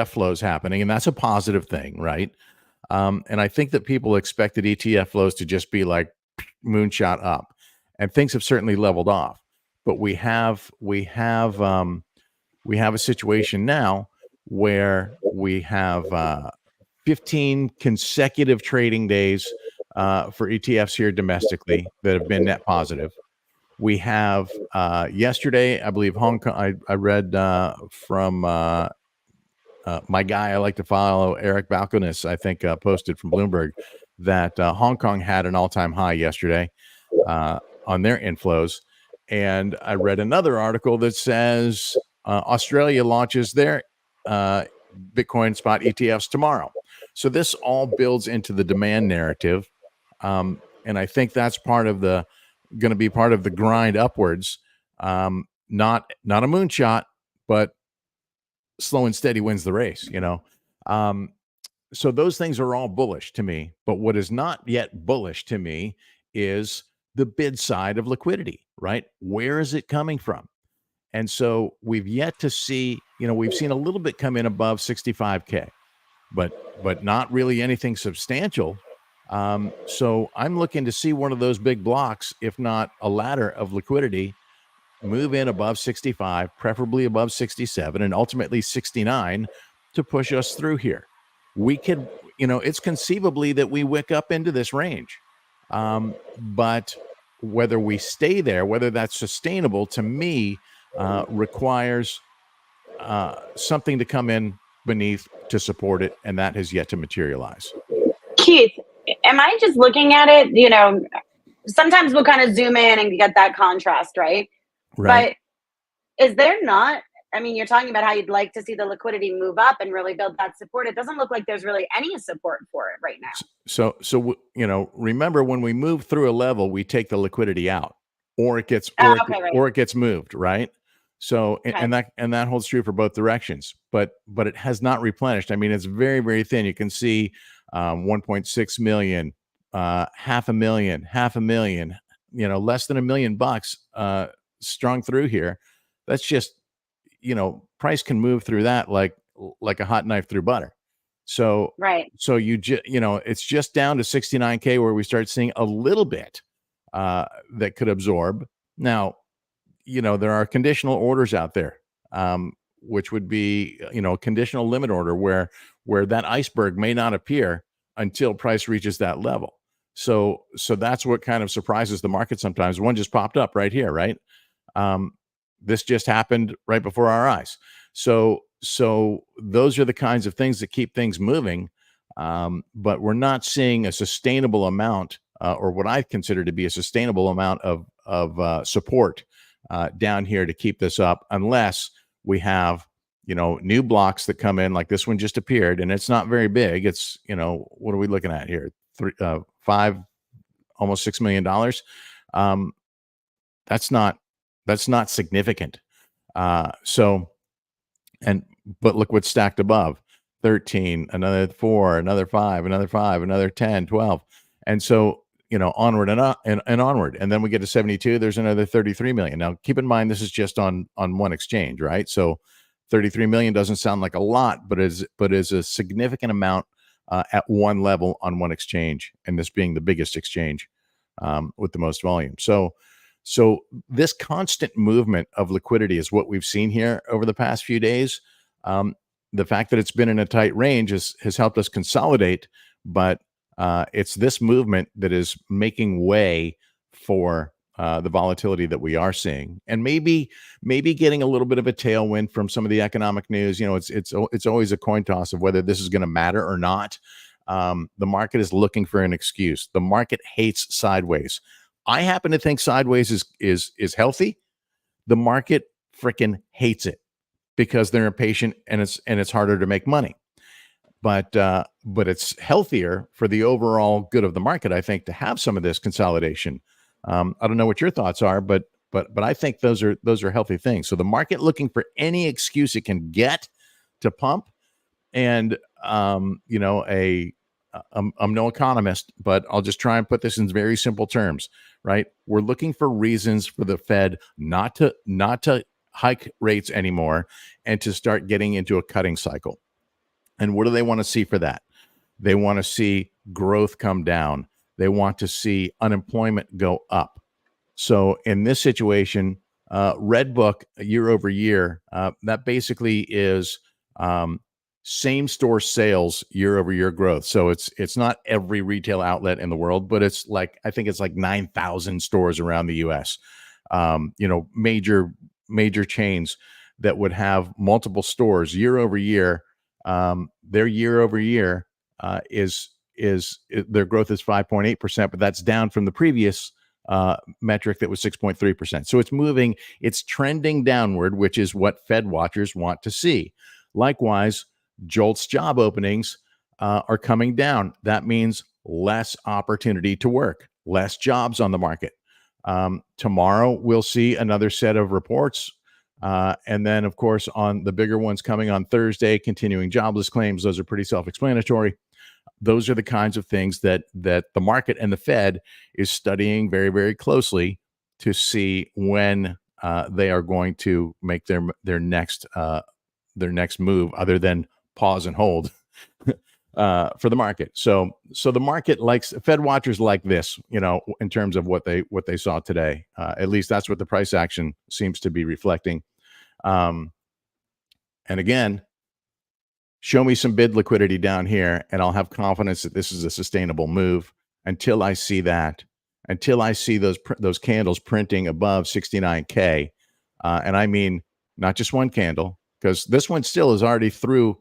flows happening, and that's a positive thing, right? And I think that people expected ETF flows to just be like moonshot up, and things have certainly leveled off. But we have a situation now where we have 15 consecutive trading days for ETFs here domestically that have been net positive. We have yesterday, I believe, Hong Kong. I read from my guy I like to follow, Eric Balcones, I think, posted from Bloomberg that Hong Kong had an all-time high yesterday on their inflows. And I read another article that says Australia launches their Bitcoin spot ETFs tomorrow. So this all builds into the demand narrative. And I think that's going to be part of the grind upwards. Not a moonshot, but slow and steady wins the race, you know? So those things are all bullish to me, but what is not yet bullish to me is the bid side of liquidity, right? Where is it coming from? And so we've yet to see, you know, we've seen a little bit come in above 65K, but not really anything substantial. So I'm looking to see one of those big blocks, if not a ladder of liquidity, move in above 65, preferably above 67, and ultimately 69 to push us through here. We could, you know, it's conceivably that we wick up into this range. But whether we stay there, whether that's sustainable, to me, requires something to come in beneath to support it, and that has yet to materialize. Keith, am I just looking at it? You know, sometimes we'll kind of zoom in and get that contrast, right? Right. But is there not? I mean, you're talking about how you'd like to see the liquidity move up and really build that support. It doesn't look like there's really any support for it right now. So you know, remember when we move through a level, we take the liquidity out, or it gets or it gets moved, right? So and that holds true for both directions. But it has not replenished. I mean, it's very, very thin. You can see 1.6 million, 500,000, you know, less than $1 million strung through here. That's just, you know, price can move through that like a hot knife through butter. So right. So you know, it's just down to 69K where we start seeing a little bit that could absorb. Now, you know, there are conditional orders out there, which would be, you know, a conditional limit order where that iceberg may not appear until price reaches that level. So that's what kind of surprises the market sometimes. One just popped up right here, right? This just happened right before our eyes. So those are the kinds of things that keep things moving. But we're not seeing a sustainable amount, or what I consider to be a sustainable amount of support down here to keep this up, unless we have, you know, new blocks that come in, like this one just appeared, and it's not very big. It's, you know, what are we looking at here? Almost $6 million. That's not significant. But look what's stacked above: 13, another 4, another 5, another 5, another 10, 12. And so, you know, onward and onward. And then we get to 72, there's another 33 million. Now, keep in mind, this is just on one exchange, right? So 33 million doesn't sound like a lot, but is a significant amount at one level on one exchange, and this being the biggest exchange with the most volume. So this constant movement of liquidity is what we've seen here over the past few days. The fact that it's been in a tight range has helped us consolidate, but it's this movement that is making way for the volatility that we are seeing, and maybe getting a little bit of a tailwind from some of the economic news. You know, it's always a coin toss of whether this is going to matter or not. The market is looking for an excuse. The market hates sideways. I happen to think sideways is healthy. The market freaking hates it because they're impatient and it's harder to make money. But it's healthier for the overall good of the market, I think, to have some of this consolidation. I don't know what your thoughts are, but I think those are healthy things. So the market looking for any excuse it can get to pump, and I'm no economist, but I'll just try and put this in very simple terms, right? We're looking for reasons for the Fed not to hike rates anymore and to start getting into a cutting cycle. And what do they want to see for that? They want to see growth come down. They want to see unemployment go up. So in this situation, Red Book year over year, that basically is same store sales year over year growth. So it's not every retail outlet in the world, but it's like, I think it's like 9,000 stores around the US. Major chains that would have multiple stores year over year. Their year over year their growth is 5.8%, but that's down from the previous metric that was 6.3%. So it's moving, it's trending downward, which is what Fed watchers want to see. Likewise, JOLTS job openings are coming down. That means less opportunity to work, less jobs on the market. Tomorrow, we'll see another set of reports. And then, of course, on the bigger ones coming on Thursday, continuing jobless claims, those are pretty self-explanatory. Those are the kinds of things that the market and the Fed is studying very, very closely to see when they are going to make their next move, other than pause and hold for the market. So the market likes, Fed watchers like this, in terms of what they saw today. At least that's what the price action seems to be reflecting. And again, show me some bid liquidity down here, and I'll have confidence that this is a sustainable move. Until I see that, until I see those candles printing above 69K, and I mean not just one candle, because this one still is already through,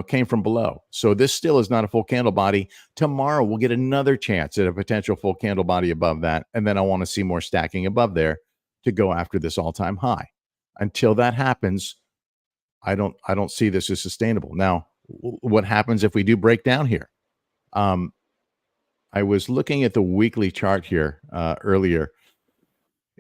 came from below. So this still is not a full candle body. Tomorrow we'll get another chance at a potential full candle body above that, and then I want to see more stacking above there to go after this all-time high. Until that happens, I don't see this as sustainable. Now, what happens if we do break down here? I was looking at the weekly chart here earlier.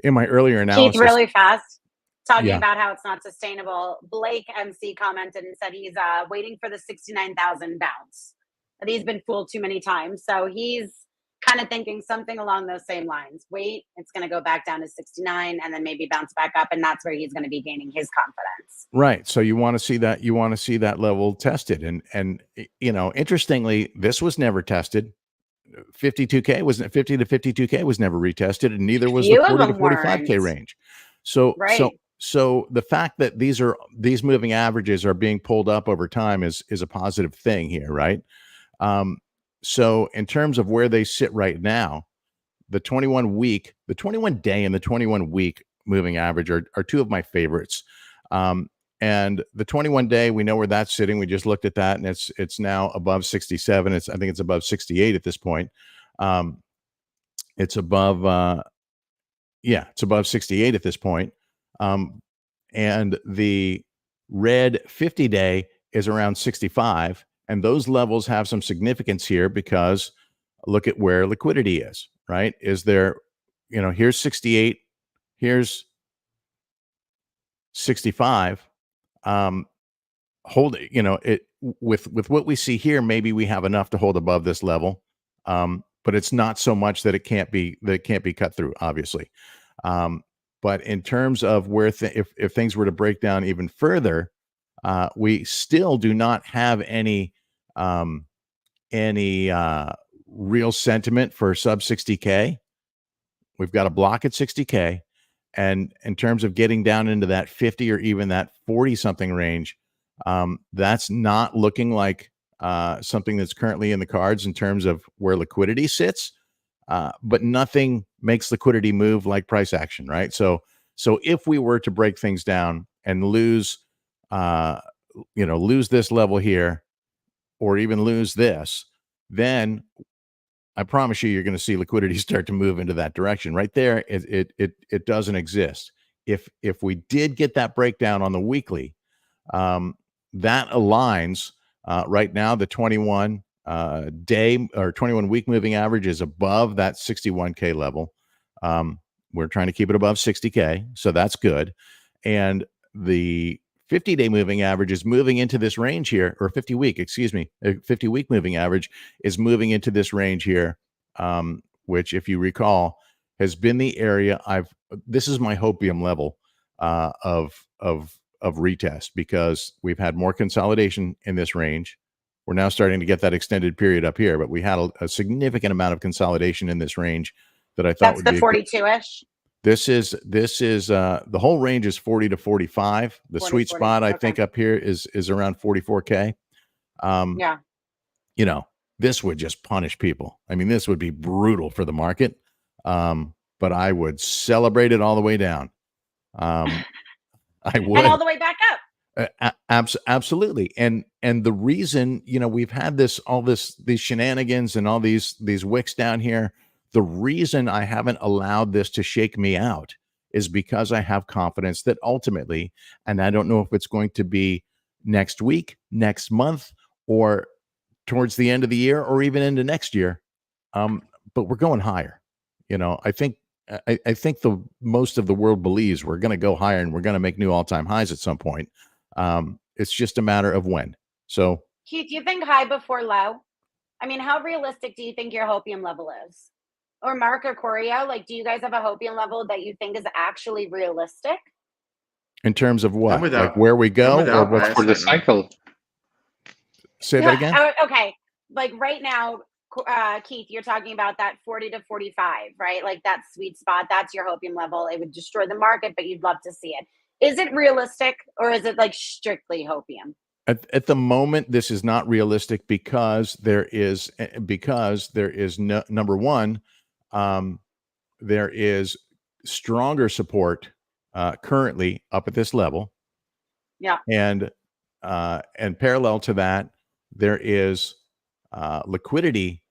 In my earlier analysis, Keith, really fast, talking Yeah. about how it's not sustainable. Blake MC commented and said he's waiting for the 69,000 bounce. That he's been fooled too many times. So he's kind of thinking something along those same lines. Wait, it's going to go back down to 69 and then maybe bounce back up. And that's where he's going to be gaining his confidence. Right. So you want to see that level tested. And interestingly, this was never tested. 52K was 50 to 52K was never retested, and neither was the 40 to 45K range. So right. So the fact that these moving averages are being pulled up over time is a positive thing here, right? So in terms of where they sit right now, the 21 day and the 21 week moving average are two of my favorites. And the 21 day, we know where that's sitting. We just looked at that, and it's now above 67. I think it's above 68 at this point. It's above, it's above 68 at this point. And the red 50 day is around 65. And those levels have some significance here because look at where liquidity is, right? Is there, here's 68, here's 65. Hold it, with what we see here, maybe we have enough to hold above this level. But it's not so much that it can't be cut through, obviously. But in terms of where if things were to break down even further, we still do not have any real sentiment for sub 60K. We've got a block at 60K. And in terms of getting down into that 50 or even that 40 something range, that's not looking like something that's currently in the cards in terms of where liquidity sits. But nothing makes liquidity move like price action, right? So if we were to break things down and lose this level here, or even lose this, then I promise you're going to see liquidity start to move into that direction. Right there, it doesn't exist. if we did get that breakdown on the weekly, that aligns right now. The 21 day or 21 week moving average is above that 61K level. We're trying to keep it above 60K, so that's good. And the 50-day moving average is moving into this range here, or 50-week, 50-week moving average is moving into this range here, which, if you recall, has been the area this is my hopium level of retest, because we've had more consolidation in this range. We're now starting to get that extended period up here, but we had a significant amount of consolidation in this range that I thought That's would the be 42-ish. This is the whole range is 40 to 45. The 40, sweet 40, spot, I okay. think, up here is around 44K. Yeah. You know, this would just punish people. I mean, this would be brutal for the market. But I would celebrate it all the way down. I would. And all the way back up. Absolutely. And the reason, we've had these shenanigans and all these wicks down here, the reason I haven't allowed this to shake me out is because I have confidence that ultimately, and I don't know if it's going to be next week, next month, or towards the end of the year, or even into next year, but we're going higher. I think the most of the world believes we're going to go higher and we're going to make new all-time highs at some point. It's just a matter of when. So, Keith, do you think high before low? I mean, how realistic do you think your hopium level is? Or Mark or Corio, do you guys have a hopium level that you think is actually realistic? In terms of what? Without, where we go, or what's for the cycle? Say that again. Okay, right now, Keith, you're talking about that 40 to 45, right? That sweet spot. That's your hopium level. It would destroy the market, but you'd love to see it. Is it realistic, or is it strictly hopium? At the moment, this is not realistic because there is number one, there is stronger support currently up at this level. Yeah. And parallel to that, there is liquidity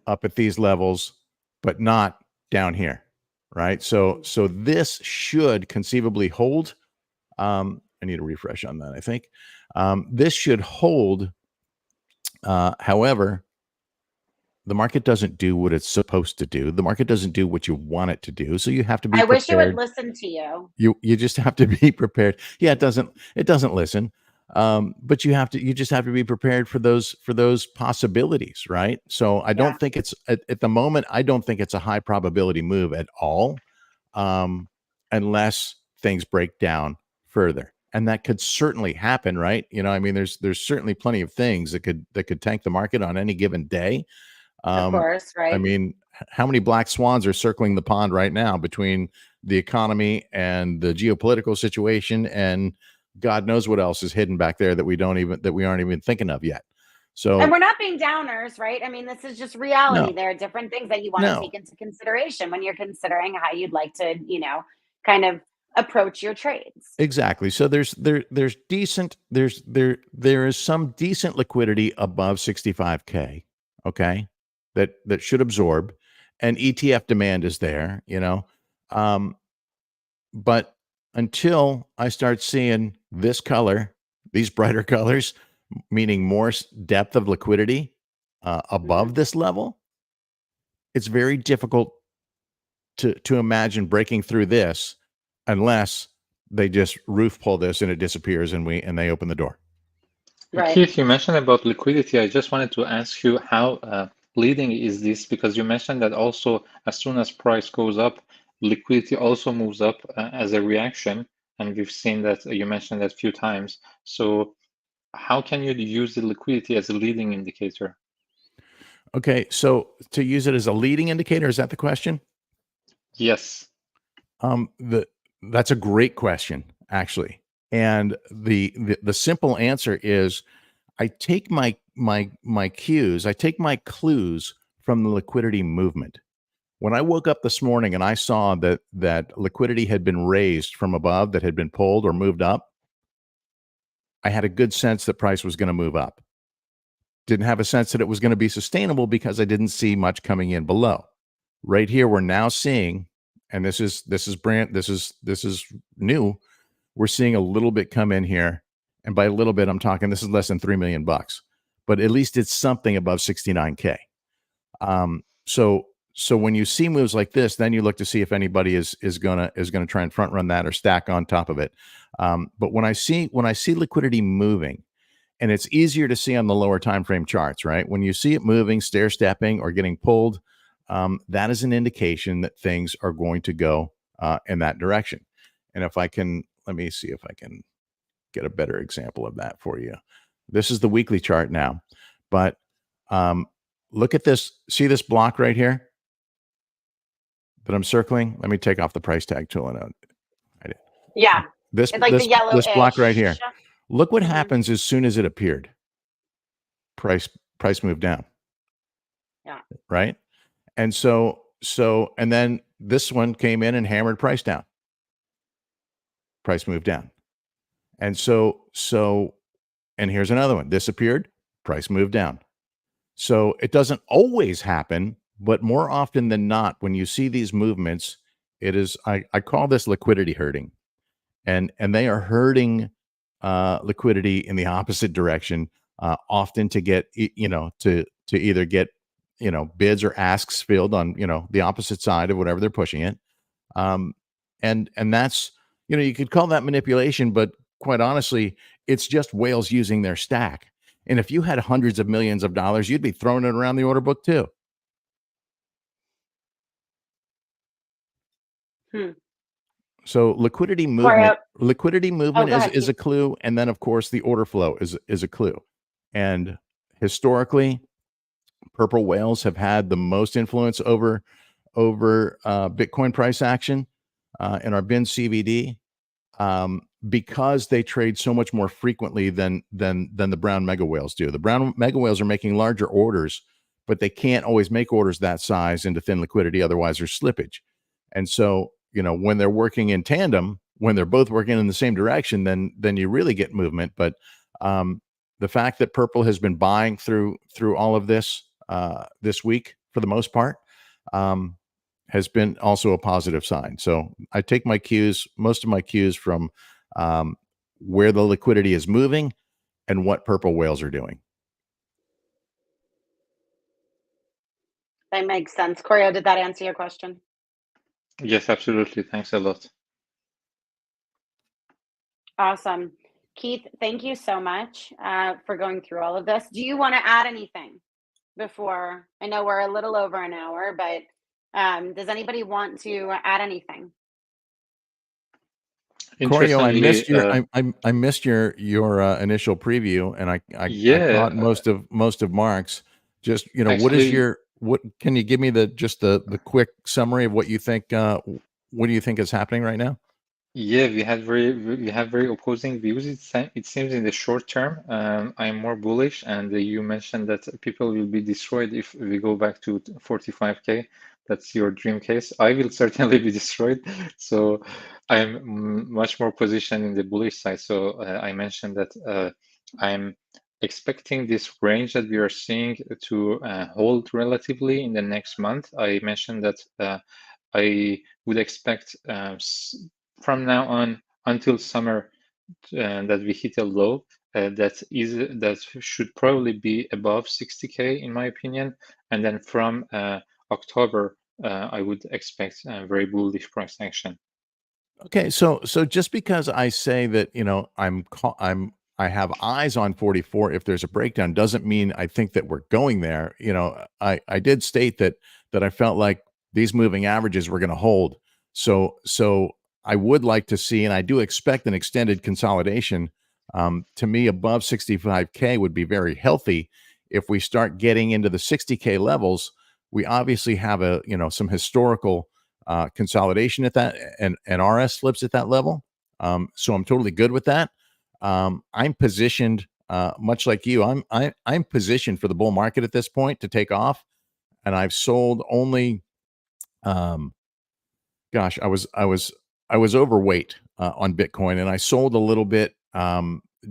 up at these levels, but not down here, right? So this should conceivably hold. I need a refresh on that, I think. This should hold. However, the market doesn't do what it's supposed to do. The market doesn't do what you want it to do. So you have to be prepared. Wish it would listen to you. You just have to be prepared. Yeah, it doesn't listen. But you just have to be prepared for those possibilities, right? So I don't think it's at the moment, I don't think it's a high probability move at all. Unless things break down further. And that could certainly happen, right? There's certainly plenty of things that could tank the market on any given day. Of course, right? I mean, how many black swans are circling the pond right now between the economy and the geopolitical situation, and God knows what else is hidden back there that we aren't even thinking of yet. So, and we're not being downers, right? I mean, this is just reality. No. There are different things that you want to take into consideration when you're considering how you'd like to, kind of approach your trades. Exactly. So there is some decent liquidity above 65K. Okay. That should absorb, and ETF demand is there, but until I start seeing this color, these brighter colors, meaning more depth of liquidity above this level, it's very difficult to imagine breaking through this unless they just roof pull this and it disappears and they open the door. Right. Keith, you mentioned about liquidity. I just wanted to ask you how leading is this, because you mentioned that also as soon as price goes up, liquidity also moves up as a reaction, and we've seen that. You mentioned that a few times. So how can you use the liquidity as a leading indicator? Okay, so to use it as a leading indicator, is that the question? Yes. That's a great question, actually. And the simple answer is I take my cues, I take my clues from the liquidity movement. When I woke up this morning and I saw that liquidity had been raised from above, that had been pulled or moved up, I had a good sense that price was going to move up. Didn't have a sense that it was going to be sustainable because I didn't see much coming in below. Right here, we're now seeing and this is new. We're seeing a little bit come in here, and by a little bit, I'm talking this is less than $3 million, but at least it's something above 69K. So when you see moves like this, then you look to see if anybody is gonna try and front run that or stack on top of it. But when I see liquidity moving, and it's easier to see on the lower time frame charts, right? When you see it moving, stair stepping, or getting pulled, that is an indication that things are going to go in that direction. And if I can, let me see if I can get a better example of that for you. This is the weekly chart now, but look at this. See this block right here that I'm circling? Let me take off the price tag tool. Yeah. This It's like the yellow this block right here. Look what happens as soon as it appeared. Price moved down. Yeah. Right. And so and then this one came in and hammered price down. Price moved down. And so and here's another one. This appeared, price moved down. So it doesn't always happen, but more often than not, when you see these movements, it is I call this liquidity herding. And they are herding liquidity in the opposite direction, often to get to either get bids or asks filled on the opposite side of whatever they're pushing it, and that's you could call that manipulation, but quite honestly, it's just whales using their stack. And if you had hundreds of millions of dollars, you'd be throwing it around the order book too. So liquidity movement is a clue, and then of course the order flow is a clue. And historically, purple whales have had the most influence over Bitcoin price action in our bin CVD, because they trade so much more frequently than the brown mega whales do. The brown mega whales are making larger orders, but they can't always make orders that size into thin liquidity, otherwise there's slippage. And so when they're working in tandem, when they're both working in the same direction, then you really get movement. But the fact that purple has been buying through all of this this week for the most part has been also a positive sign. So I take most of my cues from where the liquidity is moving and what purple whales are doing. That makes sense. Corio, did that answer your question? Yes, absolutely. Thanks a lot. Awesome. Keith, thank you so much for going through all of this. Do you want to add anything before? I know we're a little over an hour, but does anybody want to add anything? Corio, I missed your initial preview, and I caught most of Mark's. Just what can you give me the quick summary of what you think? What do you think is happening right now? Yeah, we have very opposing views. It seems in the short term, I'm more bullish, and you mentioned that people will be destroyed if we go back to 45K. That's your dream case. I will certainly be destroyed. So I'm much more positioned in the bullish side. So I mentioned that I'm expecting this range that we are seeing to hold relatively in the next month. I mentioned that I would expect from now on until summer that we hit a low that should probably be above 60K in my opinion, and then from October I would expect very bullish price action. Okay, so just because I say that I have eyes on 44 if there's a breakdown doesn't mean I think that we're going there. I did state that I felt like these moving averages were going to hold. So I would like to see, and I do expect an extended consolidation. To me, above 65K would be very healthy. If we start getting into the 60K levels, we obviously have some historical consolidation at that, and RS flips at that level. So I'm totally good with that. I'm positioned much like you. I'm positioned for the bull market at this point to take off, and I've sold only. Gosh, I was overweight on Bitcoin, and I sold a little bit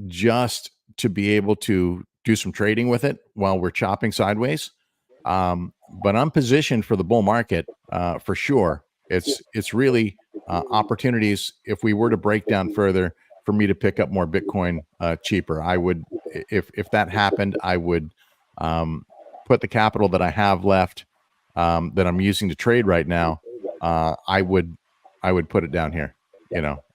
just to be able to do some trading with it while we're chopping sideways. But I'm positioned for the bull market for sure. It's really opportunities. If we were to break down further, for me to pick up more Bitcoin cheaper, I would, if that happened, I would put the capital that I have left that I'm using to trade right now. I would put it down here,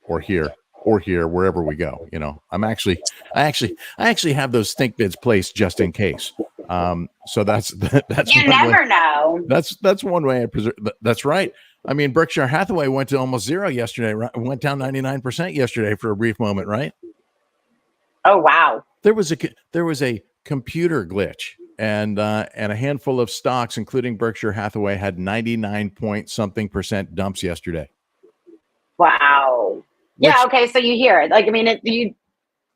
or here, wherever we go. I actually have those stink bids placed just in case. So that's You never know. That's one way I preserve. That's right. I mean, Berkshire Hathaway went to almost zero yesterday. Right? Went down 99% yesterday for a brief moment, right? Oh wow. There was a computer glitch, and a handful of stocks, including Berkshire Hathaway, had 99 point something percent dumps yesterday. Wow. Yeah. Okay. So you hear it. Like, I mean,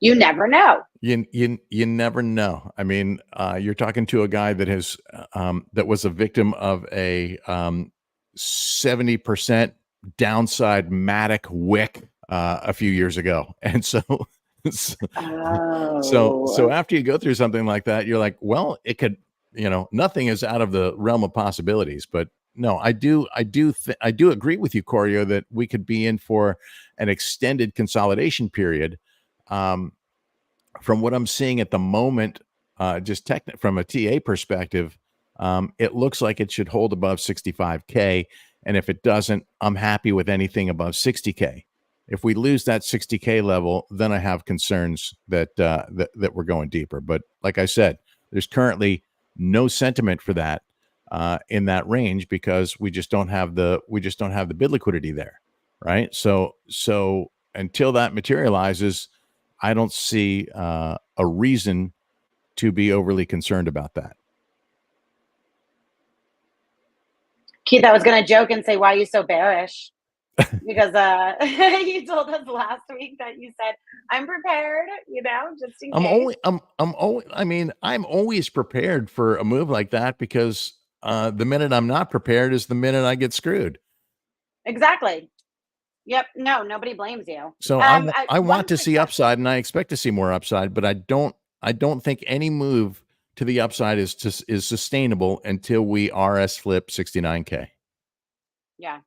you never know. You never know. I mean, you're talking to a guy that has that was a victim of a 70% downside Matic wick a few years ago, and so after you go through something like that, you're like, well, it could, nothing is out of the realm of possibilities. But no, I do agree with you, Corio, that we could be in for an extended consolidation period. From what I'm seeing at the moment, just from a TA perspective, it looks like it should hold above 65K. And if it doesn't, I'm happy with anything above 60K. If we lose that 60K level, then I have concerns that we're going deeper. But like I said, there's currently no sentiment for that in that range, because we just don't have the bid liquidity there, right? So until that materializes, I don't see a reason to be overly concerned about that. Keith, I was going to joke and say, why are you so bearish? Because you told us last week that you said, I'm prepared, just in case. I'm always prepared for a move like that, because the minute I'm not prepared is the minute I get screwed. Exactly. Yep. No, nobody blames you. So I want to see upside, and I expect to see more upside, but I don't think any move to the upside is sustainable until we RS flip 69K. Yeah.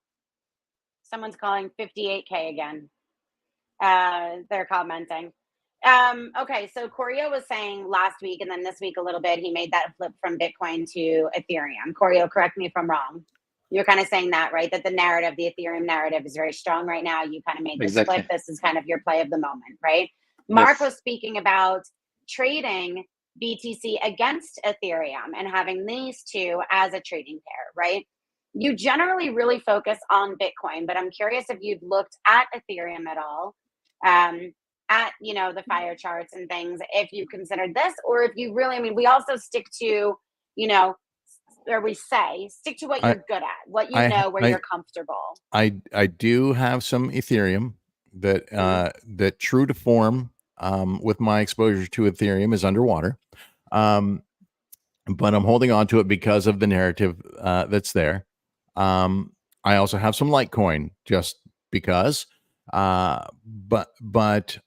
Someone's calling 58K again. They're commenting. Okay, so Corio was saying last week, and then this week a little bit, he made that flip from Bitcoin to Ethereum. Corio, correct me if I'm wrong. You're kind of saying that, right? That the Ethereum narrative is very strong right now. You kind of made this flip. This is kind of your play of the moment, right? Mark was speaking about trading BTC against Ethereum and having these two as a trading pair, right? You generally really focus on Bitcoin, but I'm curious if you've looked at Ethereum at all, at, the fire charts and things, if you considered this, or if you really, we also stick to, or we say, stick to what you're good at, what where you're comfortable. I do have some Ethereum that, that true to form, with my exposure to Ethereum is underwater. But I'm holding on to it because of the narrative that's there. I also have some Litecoin just because, but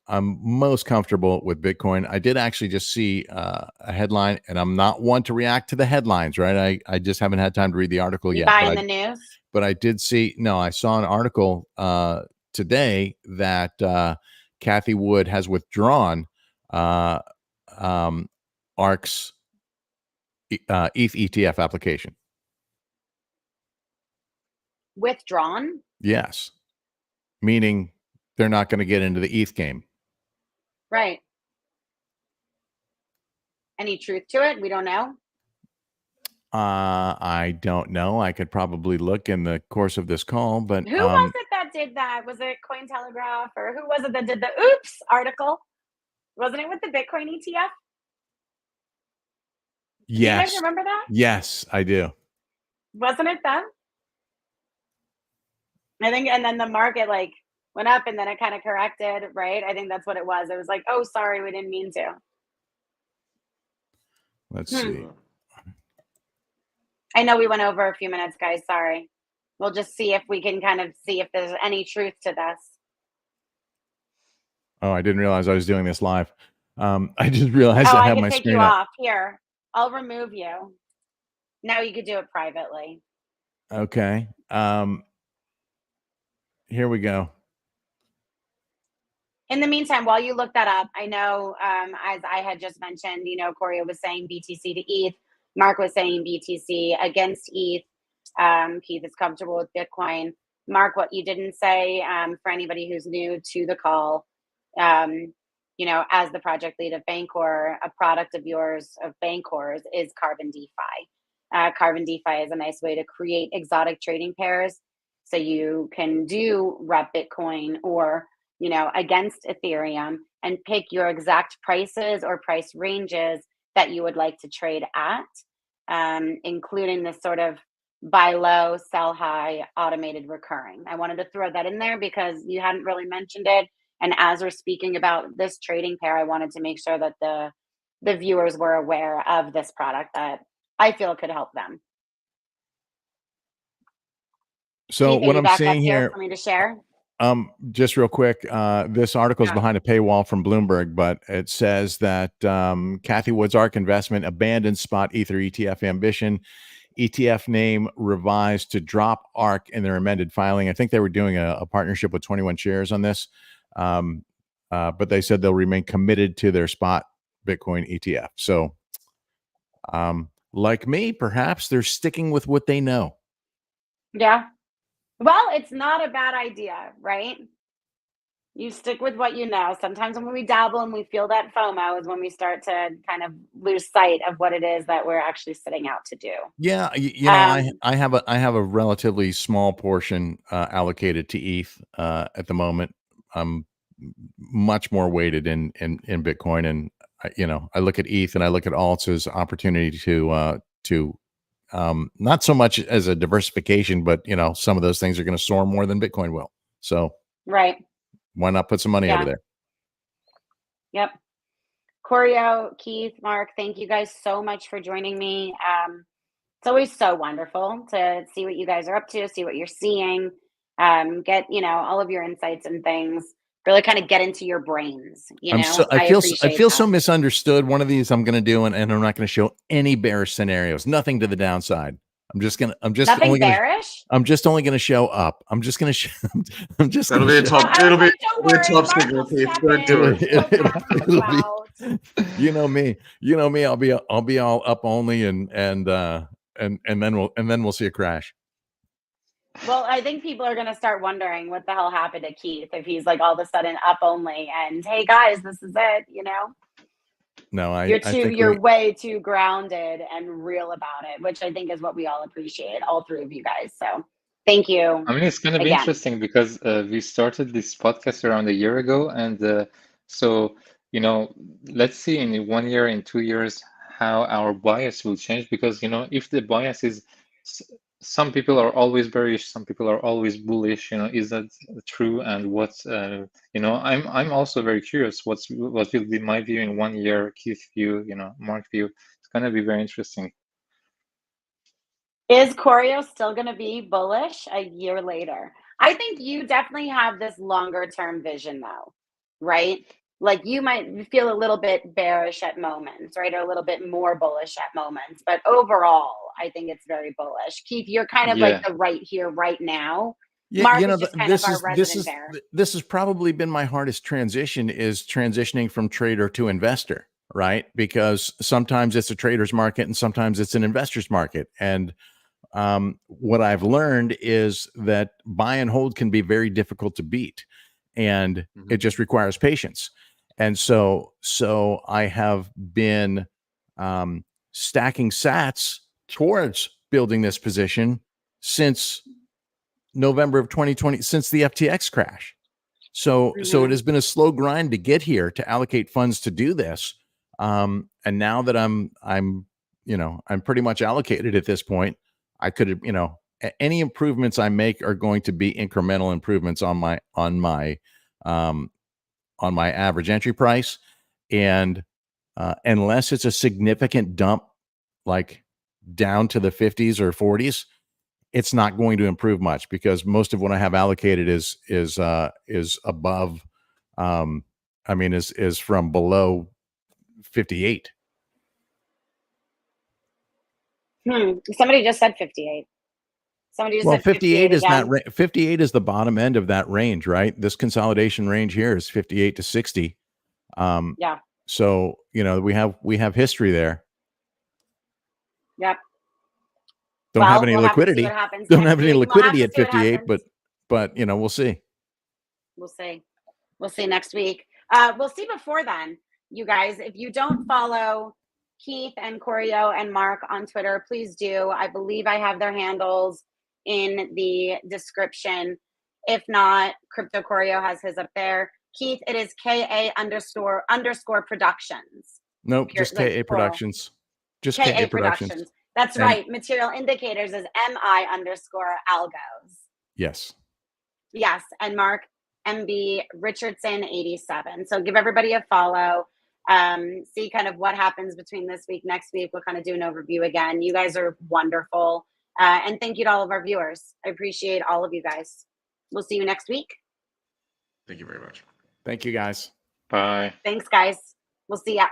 I'm most comfortable with Bitcoin. I did actually just see a headline, and I'm not one to react to the headlines, right? I just haven't had time to read the article yet. Buying the news? But I did see, I saw an article today that Kathy Wood has withdrawn ARK's ETH ETF application. Withdrawn? Yes. Meaning they're not going to get into the ETH game. Right. Any truth to it? We don't know. I don't know. I could probably look in the course of this call, but who was it that did that? Was it Cointelegraph, or who was it that did the oops article? Wasn't it with the Bitcoin ETF? Yes. Do you guys remember that? Yes, I do. Wasn't it them? I think, and then the market went up, and then it kind of corrected, right? I think that's what it was. It was like, oh, sorry, we didn't mean to. Let's see. I know we went over a few minutes, guys. Sorry. We'll just see if we can kind of see if there's any truth to this. Oh, I didn't realize I was doing this live. I just realized I have my take screen you up. off. Here, I'll remove you. No, you could do it privately. Okay. here we go. In the meantime, while you look that up, I know, as I had just mentioned, Coria was saying BTC to ETH. Mark was saying BTC against ETH. Keith is comfortable with Bitcoin. Mark, what you didn't say, for anybody who's new to the call, as the project lead of Bancor, a product of yours, of Bancor's, is Carbon DeFi. Carbon DeFi is a nice way to create exotic trading pairs. So you can do rep Bitcoin or against Ethereum and pick your exact prices or price ranges that you would like to trade at, including this sort of buy low, sell high, automated recurring. I wanted to throw that in there because you hadn't really mentioned it. And as we're speaking about this trading pair, I wanted to make sure that the viewers were aware of this product that I feel could help them. So what I'm seeing here for me to share. Just real quick, this article is behind a paywall from Bloomberg, but it says that Kathy Wood's ARK investment abandons spot Ether ETF ambition. ETF name revised to drop ARK in their amended filing. I think they were doing a partnership with 21 Shares on this, but they said they'll remain committed to their spot Bitcoin ETF. So, like me, perhaps they're sticking with what they know. Yeah. Well, it's not a bad idea, right? You stick with what you know. Sometimes when we dabble and we feel that FOMO is when we start to kind of lose sight of what it is that we're actually setting out to do. Yeah, I have a relatively small portion allocated to ETH at the moment. I'm much more weighted in Bitcoin, and I look at ETH and I look at alts as opportunity to not so much as a diversification, but some of those things are going to soar more than Bitcoin will. So right, why not put some money over there? Yep. Corio, Keith, Mark, thank you guys so much for joining me. It's always so wonderful to see what you guys are up to, see what you're seeing, get all of your insights and things. Really kind of get into your brains. I feel so misunderstood. One of these I'm going to do, and I'm not going to show any bearish scenarios. Nothing to the downside. I'm just only going to show up. I'm just going to show. That'll be a top. It'll be a top signal. You know me. I'll be all up only, and then we'll see a crash. Well, I think people are going to start wondering what the hell happened to Keith if he's like all of a sudden up only and hey guys, this is it, No, you're way too grounded and real about it, which I think is what we all appreciate, all three of you guys. So thank you. I mean, it's going to be interesting because we started this podcast around a year ago. And so, let's see in 1 year, in 2 years, how our bias will change. Because, if the bias is some people are always bearish, some people are always bullish, is that true? And what's, I'm also very curious what will be my view in 1 year, Keith view, Mark view. It's going to be very interesting. Is Corio still going to be bullish a year later? I think you definitely have this longer term vision though, right? Like you might feel a little bit bearish at moments, right? Or a little bit more bullish at moments. But overall, I think it's very bullish. Keith, you're kind of like the right here, right now. Yeah, Mark is just kind of our resident bear. This has probably been my hardest transition, is transitioning from trader to investor, right? Because sometimes it's a trader's market and sometimes it's an investor's market. And what I've learned is that buy and hold can be very difficult to beat, and it just requires patience. And so I have been stacking sats towards building this position since November of 2020, since the FTX crash. So it has been a slow grind to get here, to allocate funds to do this. And now that I'm pretty much allocated at this point, I could, any improvements I make are going to be incremental improvements on my average entry price. And unless it's a significant dump, like down to the 50s or 40s, it's not going to improve much, because most of what I have allocated is above, is from below 58. Somebody just said 58. Somebody just Well, said 58 is again. 58 is the bottom end of that range, right? This consolidation range here is 58 to 60. Yeah. So, you know, we have history there. Yep. Don't have any we'll liquidity. Have to see what happens Don't next have any week. We'll have liquidity to at see what 58, happens. but you know, we'll see. We'll see. We'll see next week. We'll see before then, you guys. If you don't follow Keith and Corio and Mark on Twitter, please do. I believe I have their handles in the description. If not, Crypto Corio has his up there. Keith, it is KA__ productions. Nope, Pure, just like KA plural. Productions. Just KA KA Productions. That's And- right. Material indicators is MI_algos. Yes. Yes, and Mark MB Richardson 87. So give everybody a follow. See kind of what happens between this week, next week. We'll kind of do an overview again. You guys are wonderful. And thank you to all of our viewers. I appreciate all of you guys. We'll see you next week. Thank you very much. Thank you, guys. Bye. Thanks, guys. We'll see ya.